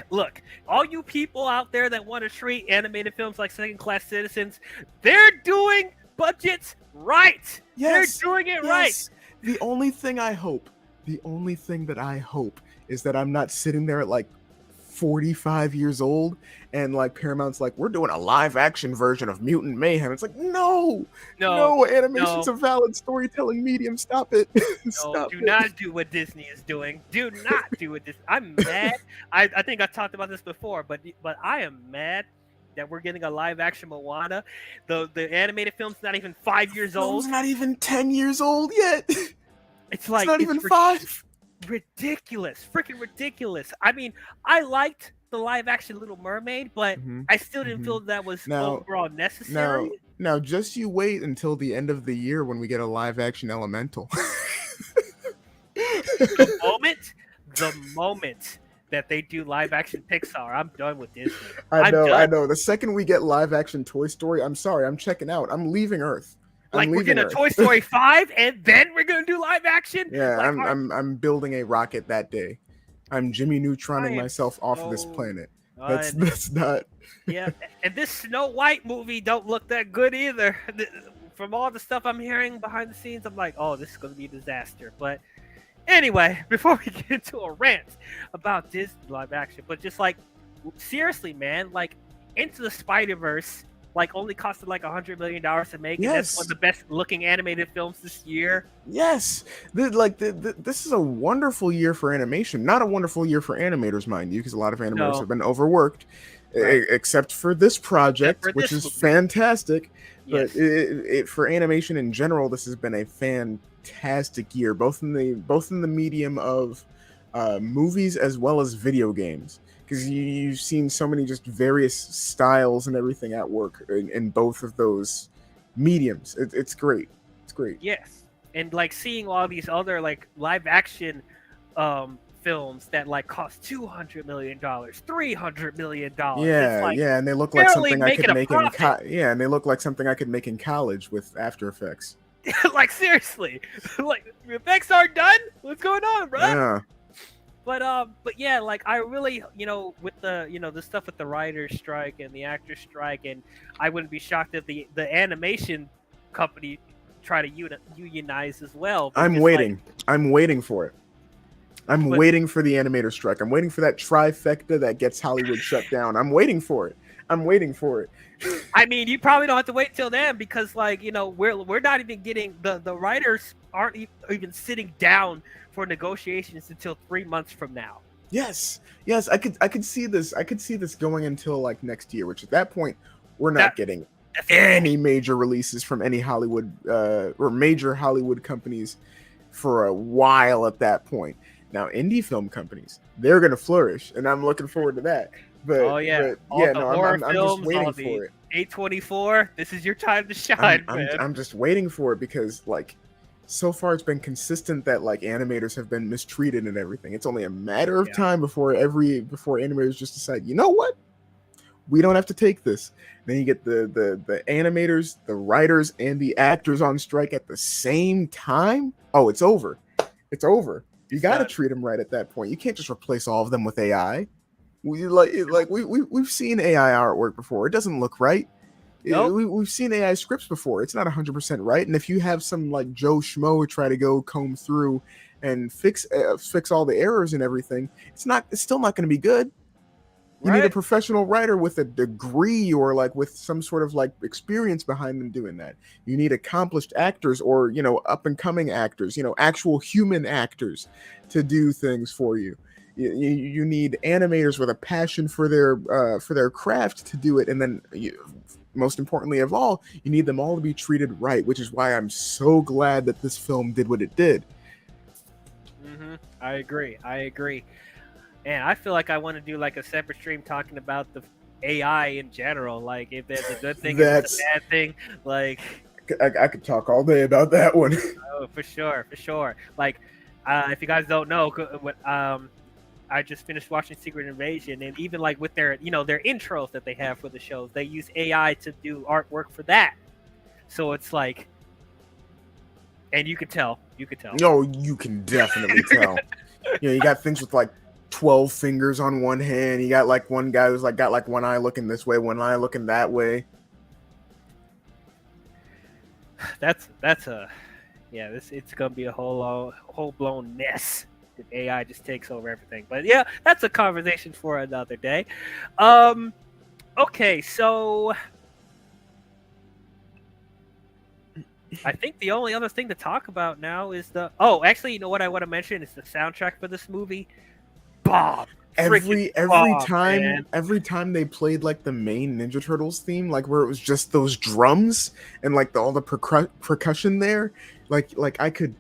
Look, all you people out there that want to treat animated films like second-class citizens, they're doing budgets right. They're Yes, doing it right. yes. The only thing that I hope is that I'm not sitting there at like 45 years old and like Paramount's like, we're doing a live action version of Mutant Mayhem. It's like, no, No, no, animation's no, a valid storytelling medium. Stop it. no. Stop Do it. not do what Disney is doing. Do not do what this. I'm mad. I think I talked about this before, but I am mad that we're getting a live action Moana. The animated film's not even 5 years Film's old. not even 10 years old yet. It's It's like not even 5. ridiculous, freaking ridiculous. I mean, I liked the live action Little Mermaid, but hmm I still didn't hmm feel that was Now, overall now, necessary. now, just you wait until the end of the year when we get a live action Elemental. The moment, the moment that they do live action Pixar, I'm done with Disney. I'm I done. know. The second we get live action Toy Story, I'm sorry, I'm checking out. I'm leaving Earth. I'm Like we're leaving getting a Earth. Toy Story 5 and then we're gonna do live action. Yeah, Like I'm building a rocket that day. I'm Jimmy I Neutroning am myself off of this so planet. And That's not. yeah, and this Snow White movie don't look that good either. From all the stuff I'm hearing behind the scenes, I'm like, oh, this is gonna be a disaster. But anyway, before we get into a rant about Disney live action, but just like seriously, man, like Into the Spider Verse, like only costed like $100 million to make, and that's one of Yes, the best looking animated films this year. yes. This is a wonderful year for animation. Not a wonderful year for animators, mind you, because a lot of animators No, have been overworked, right? except for this Except project, for which this is movie, fantastic. But yes. for animation in general, this has been a fantastic year, both in the medium of movies as well as video games. Because you've seen so many just various styles and everything at work in both of those mediums. It's great. It's great. Yes, and like seeing all these other like live action films that like cost $200 million, $300 million. It's Yeah, like yeah, and they look like barely something I could making a make in profit. yeah, and they look like something I could make in college with After Effects. Like seriously, like the effects aren't done. What's going on, bruh? Yeah, But yeah, like I really, with the the stuff with the writers' strike and the actors' strike, and I wouldn't be shocked if the animation company try to unionize as well. But I'm just like, waiting. I'm waiting for it. I'm but waiting for the animator strike. I'm waiting for that trifecta that gets Hollywood shut down. I'm waiting for it. I'm waiting for it. I mean, you probably don't have to wait till then because, like, we're not even getting the writers aren't even sitting down for negotiations until 3 months from now. Yes, yes, I could see this. I could see this going until like next year, which at that point we're not That getting that's correct. any major releases from any Hollywood or major Hollywood companies for a while at that point. Now, indie film companies, they're going to flourish, and I'm looking forward to that. Oh yeah, But all yeah, the no, horror I'm just films, all waiting the for it. A24. This is your time to shine, man. I'm just waiting for it because like so far it's been consistent that like animators have been mistreated and everything. It's only a matter of Yeah, time before animators just decide, you know what? We don't have to take this. Then you get the animators, the writers, and the actors on strike at the same time. Oh, it's over. It's over. You it's got to done. treat them right at that point. You can't just replace all of them with AI. We've seen AI artwork before. It doesn't look right. Nope. We've seen AI scripts before. It's not 100% right. And if you have some like Joe Schmo try to go comb through and fix all the errors and everything, it's still not going to be good. You need a Right. professional writer with a degree or like with some sort of like experience behind them doing that. You need accomplished actors or, up and coming actors, actual human actors to do things for you. You need animators with a passion for their craft to do it, and then most importantly of all, you need them all to be treated right, which is why I'm so glad that this film did what it did. I agree. I agree. And I feel like I want to do like a separate stream talking about the AI in general, like if it's a good thing, if it's a That's bad thing, like I could talk all day about that one. oh, for sure, for sure. Like, if you guys don't know, I just finished watching Secret Invasion, and even like with their, their intros that they have for the shows, they use AI to do artwork for that. So it's like, and you could tell. No, you can definitely tell. You got things with like 12 fingers on one hand. You got like one guy who's like got like one eye looking this way, one eye looking that way. That's a, yeah. It's gonna be a whole blown mess if AI just takes over everything. But yeah, that's a conversation for another day. Um, okay, so I think the only other thing to talk about now is actually, you know what I want to mention is the soundtrack for this movie. Bob, freaking Every Bob, time man. every time they played like the main Ninja Turtles theme, like where it was just those drums and like all the percussion there, like I could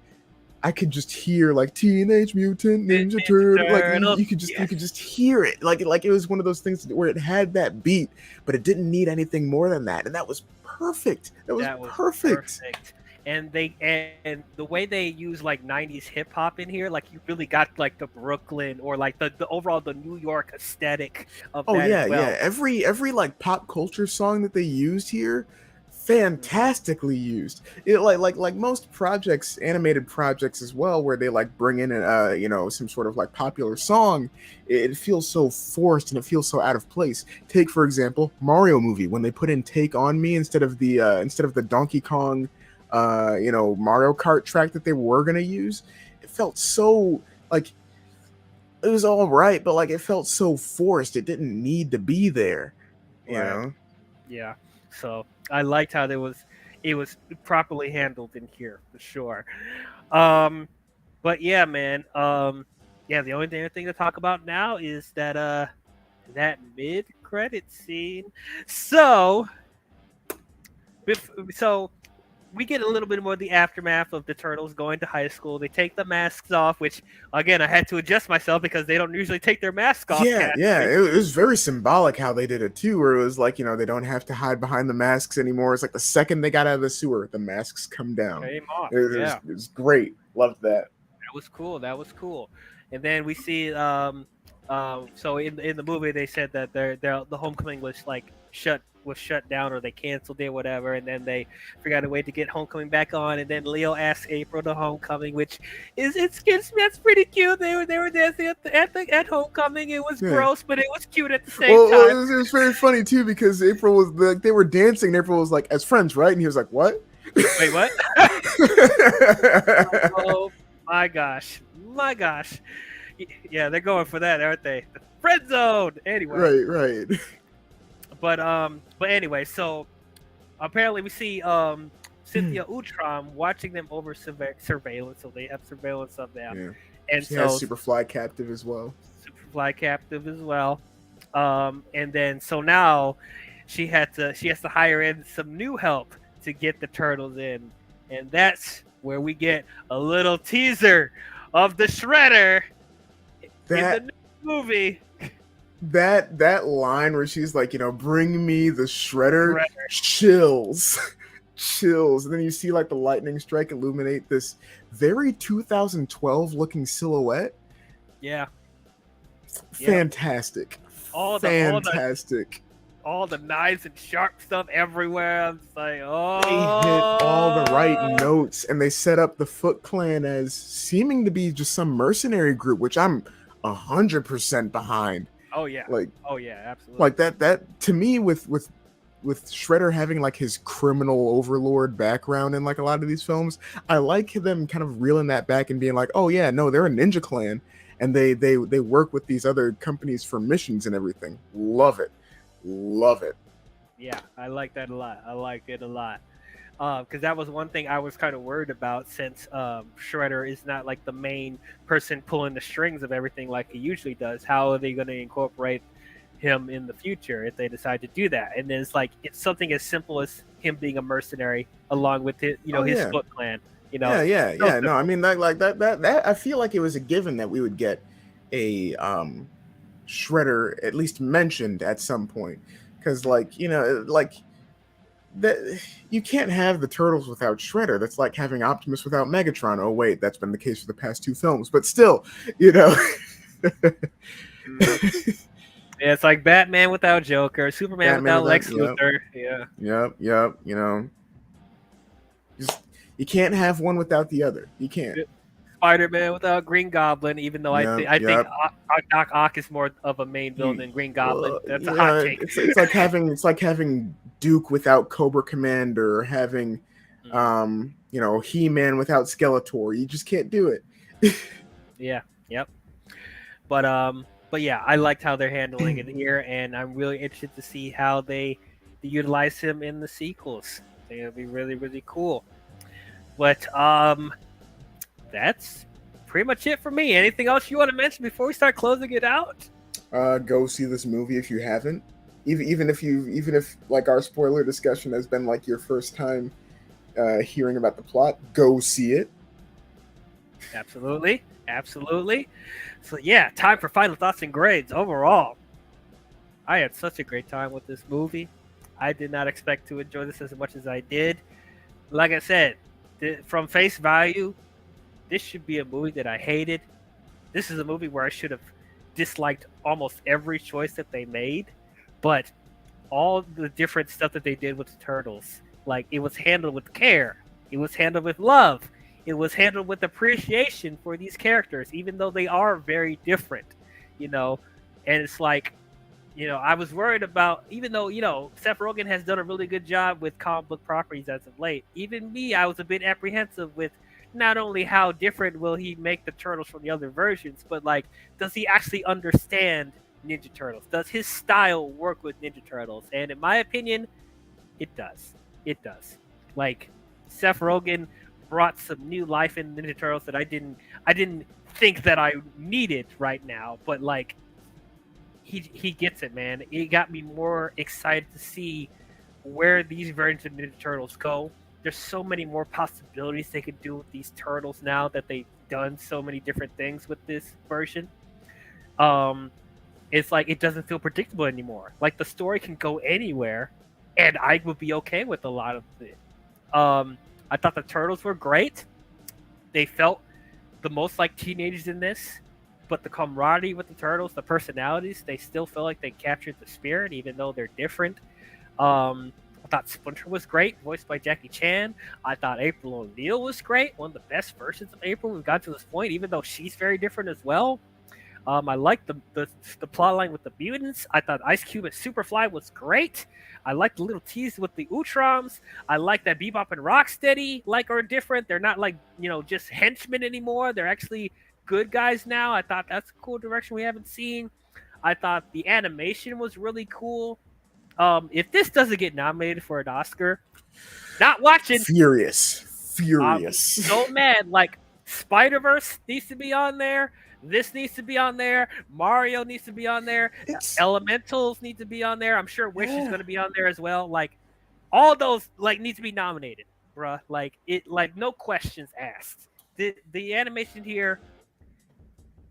just hear like Teenage Mutant Ninja Ninja Turtle. Like Turtles, you yes. could just hear it. Like it was one of those things where it had that beat, but it didn't need anything more than that, and that was perfect. That was That was perfect. perfect. And the way they use like 90s hip hop in here, like you really got like the Brooklyn or like the overall the New York aesthetic of Oh that as yeah, well. yeah. Every like pop culture song that they used here fantastically used. It like most projects, animated projects as well, where they like bring in some sort of like popular song. It feels so forced and it feels so out of place. Take for example Mario movie when they put in "Take on Me" instead of the Donkey Kong, Mario Kart track that they were gonna use. It felt so like it was all right, but like it felt so forced. It didn't need to be there, you Right. know. Yeah. So I liked how it was properly handled in here for sure. Um, but yeah, man. Yeah. The only thing to talk about now is that mid credit scene. So so we get a little bit more of the aftermath of the turtles going to high school. They take the masks off, which again I had to adjust myself because they don't usually take their mask off Yeah, yeah, casually. it was very symbolic how they did it too, where it was like, they don't have to hide behind the masks anymore. It's like the second they got out of the sewer, the masks come down. Came off. It was, Yeah. it was great. Loved that. That was cool. That was cool. And then we see so in the movie they said that the homecoming was like shut down or they canceled it whatever, and then they forgot a way to get homecoming back on, and then Leo asked April to homecoming, which is that's pretty cute. They were dancing at homecoming. It was Yeah. gross, but it was cute at the same Well, time. it was very funny too because April was like they were dancing and April was like as friends, right? And he was like, "What?" Wait, what? Oh my gosh. My gosh. Yeah, they're going for that, aren't they? The friend zone. Anyway, right. but anyway, so apparently we see Cynthia Utram watching them over surveillance, so they have surveillance of them, Yeah. and She has so Superfly captive as well. Superfly captive as well. And then so now she has to hire in some new help to get the turtles in, and that's where we get a little teaser of the Shredder in That the new movie. that line where she's like, bring me the shredder, Shredder. chills. Chills. And then you see like the lightning strike illuminate this very 2012 looking silhouette. Yeah. Fantastic. All the Fantastic. all the knives and sharp stuff everywhere. I'm just like, They hit all the right oh, notes and they set up the Foot Clan as seeming to be just some mercenary group, which I'm 100% behind. oh yeah, Like oh yeah, absolutely. like that to me with Shredder having like his criminal overlord background in like a lot of these films, I like them kind of reeling that back and being like, oh yeah, no, they're a ninja clan and they work with these other companies for missions and everything. Love it. Love it. Yeah, I like that a lot. I like it a lot. Because that was one thing I was kind of worried about, since Shredder is not like the main person pulling the strings of everything like he usually does. How are they going to incorporate him in the future if they decide to do that? And then it's something as simple as him being a mercenary along with his, his Yeah. Foot Clan. Yeah. No, I mean that I feel like it was a given that we would get a Shredder at least mentioned at some point, because that you can't have the Turtles without Shredder. That's like having Optimus without Megatron. Oh wait, that's been the case for the past two films, but still, you know. Yeah, it's like Batman without Joker, Superman Batman without Lex without- Luthor. Yeah. Yep. Just you can't have one without the other. You can't. Spider-Man without Green Goblin, even though I think Doc Ock is more of a main villain than Green Goblin. That's a hot take. It's like having Duke without Cobra Commander, or having He-Man without Skeletor. You just can't do it. Yeah. Yep. But yeah, I liked how they're handling it here, and I'm really interested to see how they utilize him in the sequels. I think it'll be really, really cool. But that's pretty much it for me. Anything else you want to mention before we start closing it out? Go see this movie if you haven't. Even if like our spoiler discussion has been like your first time hearing about the plot, go see it. Absolutely. So yeah, time for final thoughts and grades. Overall, I had such a great time with this movie. I did not expect to enjoy this as much as I did. Like I said, from face value, this should be a movie that I hated. This is a movie where I should have disliked almost every choice that they made, but all the different stuff that they did with the Turtles Like it was handled with care. It was handled with love. It was handled with appreciation for these characters, even though they are very different, you know. And it's like, I was worried about, even though, Seth Rogen has done a really good job with comic book properties as of late. Even me, I was a bit apprehensive with not only how different will he make the Turtles from the other versions, but like, does he actually understand Ninja Turtles? Does his style work with Ninja Turtles? And in my opinion, it does. It does. Like, Seth Rogen brought some new life in Ninja Turtles that I didn't think that I needed right now, but like he gets it, man. It got me more excited to see where these versions of Ninja Turtles go. There's so many more possibilities they could do with these turtles now that they've done so many different things with this version. Um, it's like it doesn't feel predictable anymore. Like the story can go anywhere, and I would be okay with a lot of it. I thought the turtles were great. They felt the most like teenagers in this, but the camaraderie with the turtles, the personalities, they still feel like they captured the spirit, even though they're different. I thought Splinter was great, voiced by Jackie Chan. I thought April O'Neil was great, one of the best versions of April we've got to this point, even though she's very different as well. I liked the plot line with the mutants. I thought Ice Cube and Superfly was great. I liked the little tease with the Utroms. I like that Bebop and Rocksteady are different. They're not like just henchmen anymore. They're actually good guys now. I thought that's a cool direction we haven't seen. I thought the animation was really cool. If this doesn't get nominated for an Oscar, not watching. Furious. So mad. Like Spider-Verse needs to be on there. This needs to be on there. Mario needs to be on there. Elementals need to be on there. I'm sure Wish is going to be on there as well. Like all those need to be nominated, bruh. No questions asked. The animation here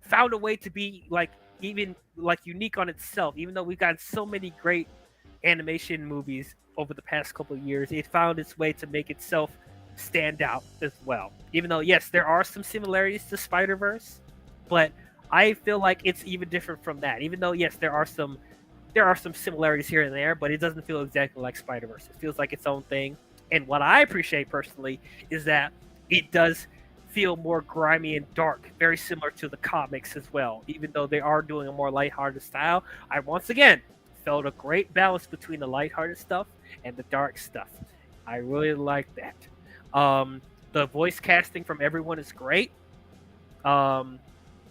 found a way to be even unique on itself. Even though we've got so many great animation movies over the past couple of years, it found its way to make itself stand out as well. Even though yes, there are some similarities to Spider-Verse, but I feel like it's even different from that. Even though yes, there are some similarities here and there, but it doesn't feel exactly like Spider-Verse. It feels like its own thing. And what I appreciate personally is that it does feel more grimy and dark, very similar to the comics as well. Even though they are doing a more lighthearted style, I once again felt a great balance between the lighthearted stuff and the dark stuff. I really like that. The voice casting from everyone is great. The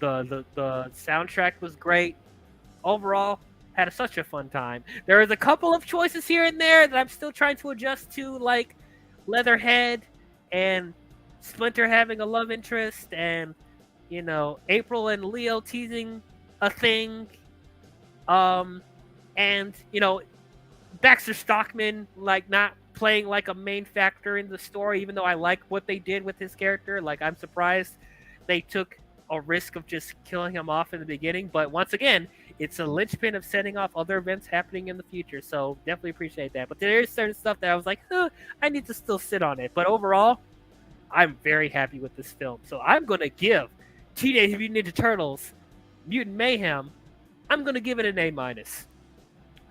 soundtrack was great. Overall, had such a fun time. There is a couple of choices here and there that I'm still trying to adjust to, like Leatherhead and Splinter having a love interest, and April and Leo teasing a thing. And Baxter Stockman not playing like a main factor in the story, even though I like what they did with his character. I'm surprised they took a risk of just killing him off in the beginning. But once again, it's a linchpin of setting off other events happening in the future. So definitely appreciate that. But there is certain stuff that I was like, I need to still sit on it. But overall, I'm very happy with this film. So I'm going to give Teenage Mutant Ninja Turtles Mutant Mayhem, I'm going to give it an A-.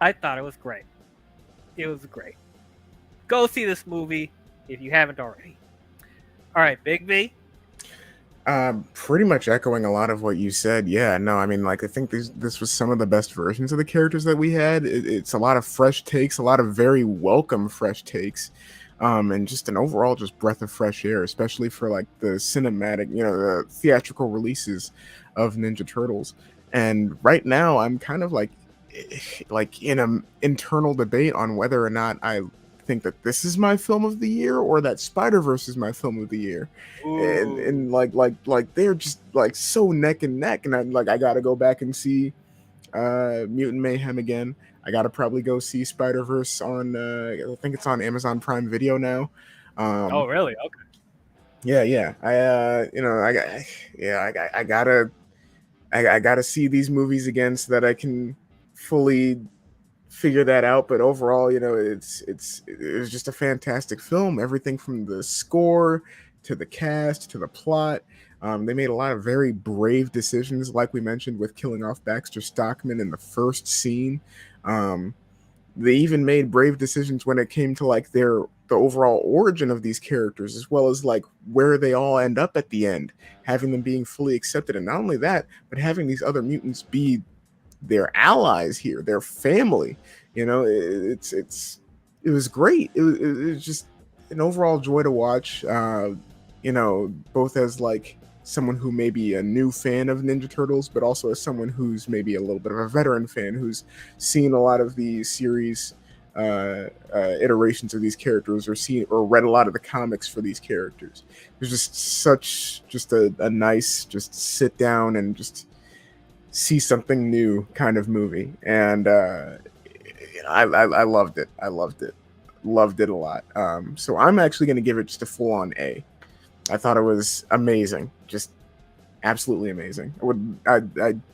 I thought it was great. It was great. Go see this movie if you haven't already. All right, Big V. Pretty much echoing a lot of what you said. Yeah, no, I mean, I think this was some of the best versions of the characters that we had. It's a lot of fresh takes, a lot of very welcome fresh takes, and just an overall just breath of fresh air, especially for the cinematic, the theatrical releases of Ninja Turtles. And right now, I'm kind of in an internal debate on whether or not I think that this is my film of the year or that Spider-Verse is my film of the year. And they're just so neck and neck, and I gotta go back and see Mutant Mayhem again. I gotta probably go see Spider-Verse on I think it's on Amazon Prime Video now. Oh really? Okay. Yeah. I gotta see these movies again so that I can fully figure that out. But overall, it was just a fantastic film. Everything from the score to the cast to the plot. They made a lot of very brave decisions, like we mentioned, with killing off Baxter Stockman in the first scene. They even made brave decisions when it came to the the overall origin of these characters, as well as like where they all end up at the end, having them being fully accepted, and not only that, but having these other mutants be their allies here, their family. You know, it was great. It was just an overall joy to watch. You know, both as like someone who may be a new fan of Ninja Turtles, but also as someone who's maybe a little bit of a veteran fan who's seen a lot of the series iterations of these characters, or seen or read a lot of the comics for these characters. There's just such just a nice just sit down and just see something new kind of movie, and I loved it. I loved it a lot. So I'm actually going to give it just a full on A. I thought it was amazing, just absolutely amazing. I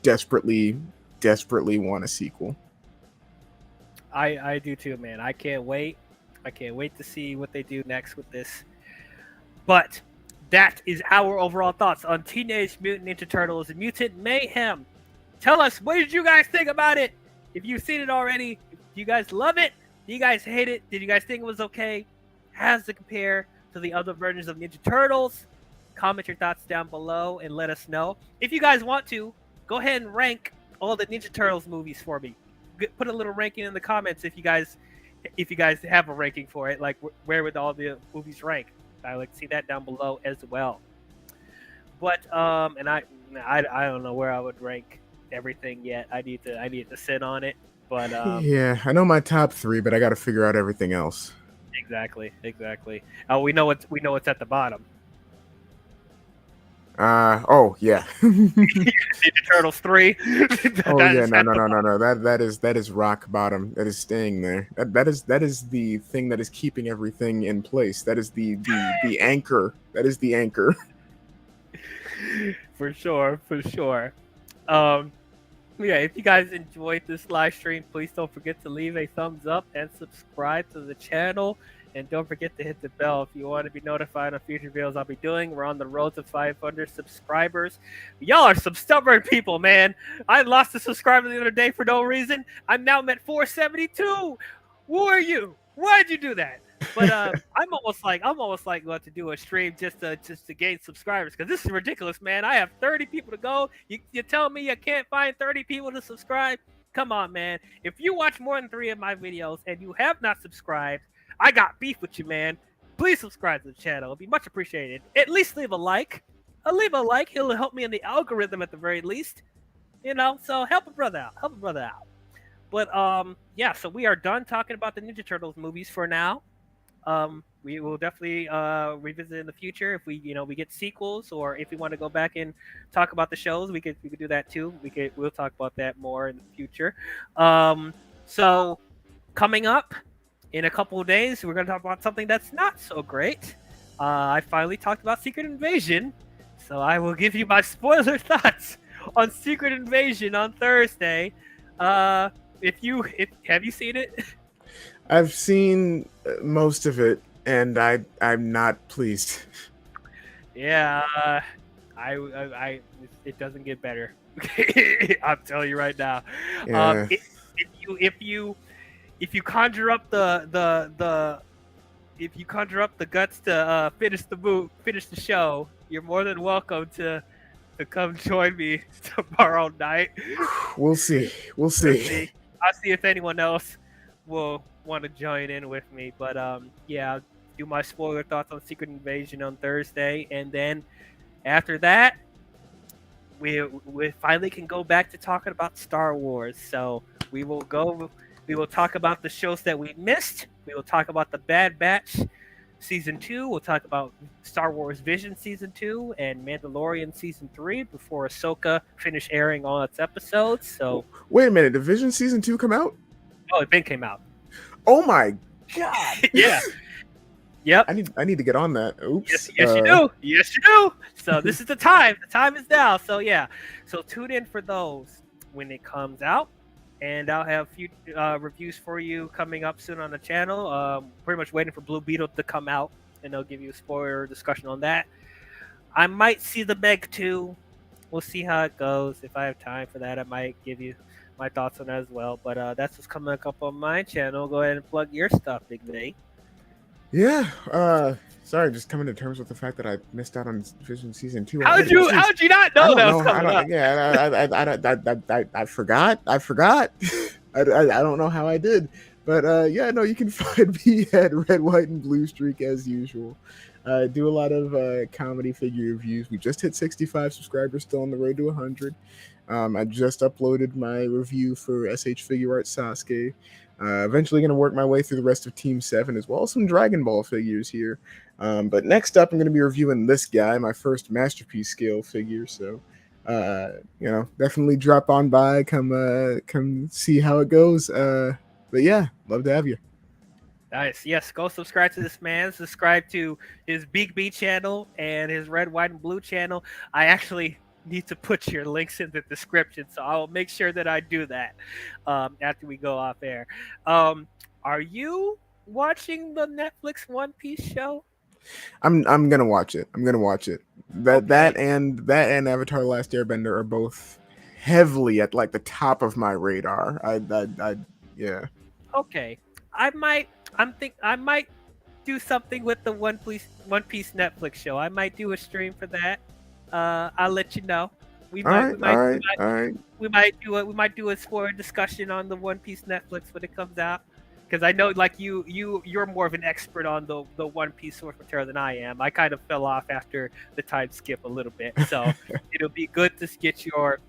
desperately want a sequel. I do too, man. I can't wait. I can't wait to see what they do next with this. But that is our overall thoughts on Teenage Mutant Ninja Turtles and Mutant Mayhem. Tell us, what did you guys think about it? If you've seen it already, do you guys love it? Do you guys hate it? Did you guys think it was okay? How does it compare to the other versions of Ninja Turtles? Comment your thoughts down below and let us know. If you guys want to, go ahead and rank all the Ninja Turtles movies for me. Put a little ranking in the comments if you guys have a ranking for it. Like, where would all the movies rank? I like to see that down below as well. But and I don't know where I would rank everything yet. I need to sit on it. But yeah, I know my top 3, but I got to figure out everything else. Exactly. Oh, we know what's at the bottom. Oh yeah. Ninja Turtles 3. Oh yeah, no. That is rock bottom. That is staying there. That is the thing that is keeping everything in place. That is the anchor. That is the anchor. For sure. Yeah, if you guys enjoyed this live stream, please don't forget to leave a thumbs up and subscribe to the channel. And don't forget to hit the bell if you want to be notified on future videos I'll be doing. We're on the road to 500 subscribers. Y'all are some stubborn people, man. I lost a subscriber the other day for no reason. I'm now at 472. Who are you? Why'd you do that? But I'm almost like going to do a stream just to gain subscribers, because this is ridiculous, man. I have 30 people to go. You tell me I can't find 30 people to subscribe? Come on, man. If you watch more than 3 of my videos and you have not subscribed, I got beef with you, man. Please subscribe to the channel. It'd be much appreciated. At least leave a like. Leave a like. It'll help me in the algorithm at the very least. You know, so help a brother out. But yeah, so we are done talking about the Ninja Turtles movies for now. We will definitely revisit in the future if we get sequels, or if we want to go back and talk about the shows, we could do that too. We'll talk about that more in the future. So coming up in a couple of days, we're going to talk about something that's not so great. I finally talked about Secret Invasion, so I will give you my spoiler thoughts on Secret Invasion on Thursday. Have you seen it? I've seen most of it, and I'm not pleased. Yeah, it doesn't get better. I'm telling you right now. Yeah. If you conjure up the guts to finish the show, you're more than welcome to come join me tomorrow night. We'll see. I'll see if anyone else will want to join in with me. But yeah, I'll do my spoiler thoughts on Secret Invasion on Thursday, and then after that, we finally can go back to talking about Star Wars. So we will talk about the shows that we missed. We will talk about the Bad Batch Season 2. We'll talk about Star Wars Vision Season 2 and Mandalorian Season 3 before Ahsoka finish airing all its episodes. So wait a minute, did Vision Season 2 come out? Oh, it came out. Oh my god! Yeah. Yep. I need to get on that. Oops. Yes, you do. Yes, you do. So this is the time. The time is now. So yeah. So tune in for those when it comes out, and I'll have a few reviews for you coming up soon on the channel. Pretty much waiting for Blue Beetle to come out, and they'll give you a spoiler discussion on that. I might see the Meg 2. We'll see how it goes. If I have time for that, I might give you my thoughts on that as well. But that's what's coming up on my channel. Go ahead and plug your stuff, Big Nate. Yeah. Sorry, just coming to terms with the fact that I missed out on Vision season 2 How'd already. you Jeez. how'd you not I know don't that was know. I coming don't. up? Yeah. I forgot. I forgot. I don't know how I did. But yeah, no, you can find me at Red, White, and Blue Streak as usual. Do a lot of comedy figure reviews. We just hit 65 subscribers, still on the road to 100. I just uploaded my review for SH Figure Art Sasuke. Eventually going to work my way through the rest of Team 7 as well as some Dragon Ball figures here. But next up, I'm going to be reviewing this guy, my first Masterpiece scale figure. So, definitely drop on by, come see how it goes. But yeah, love to have you. Nice. Yes, go subscribe to this man. Subscribe to his Big B channel and his Red, White, and Blue channel. I actually need to put your links in the description, so I'll make sure that I do that after we go off air. Are you watching the Netflix One Piece show? I'm gonna watch it. I'm gonna watch it. That Okay. that and Avatar: Last Airbender are both heavily at like the top of my radar. Yeah. Okay. I might. I might do something with the One Piece Netflix show. I might do a stream for that. I'll let you know. We All might. right. All right. All right. We might do a spoiler discussion on the One Piece Netflix when it comes out. Because I know, like you're more of an expert on the One Piece source material than I am. I kind of fell off after the time skip a little bit, so it'll be good to get your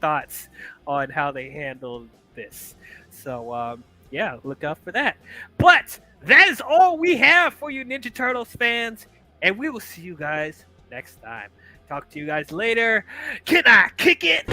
thoughts on how they handled this. So yeah, look out for that. But that is all we have for you, Ninja Turtles fans, and we will see you guys next time. Talk to you guys later. Can I kick it?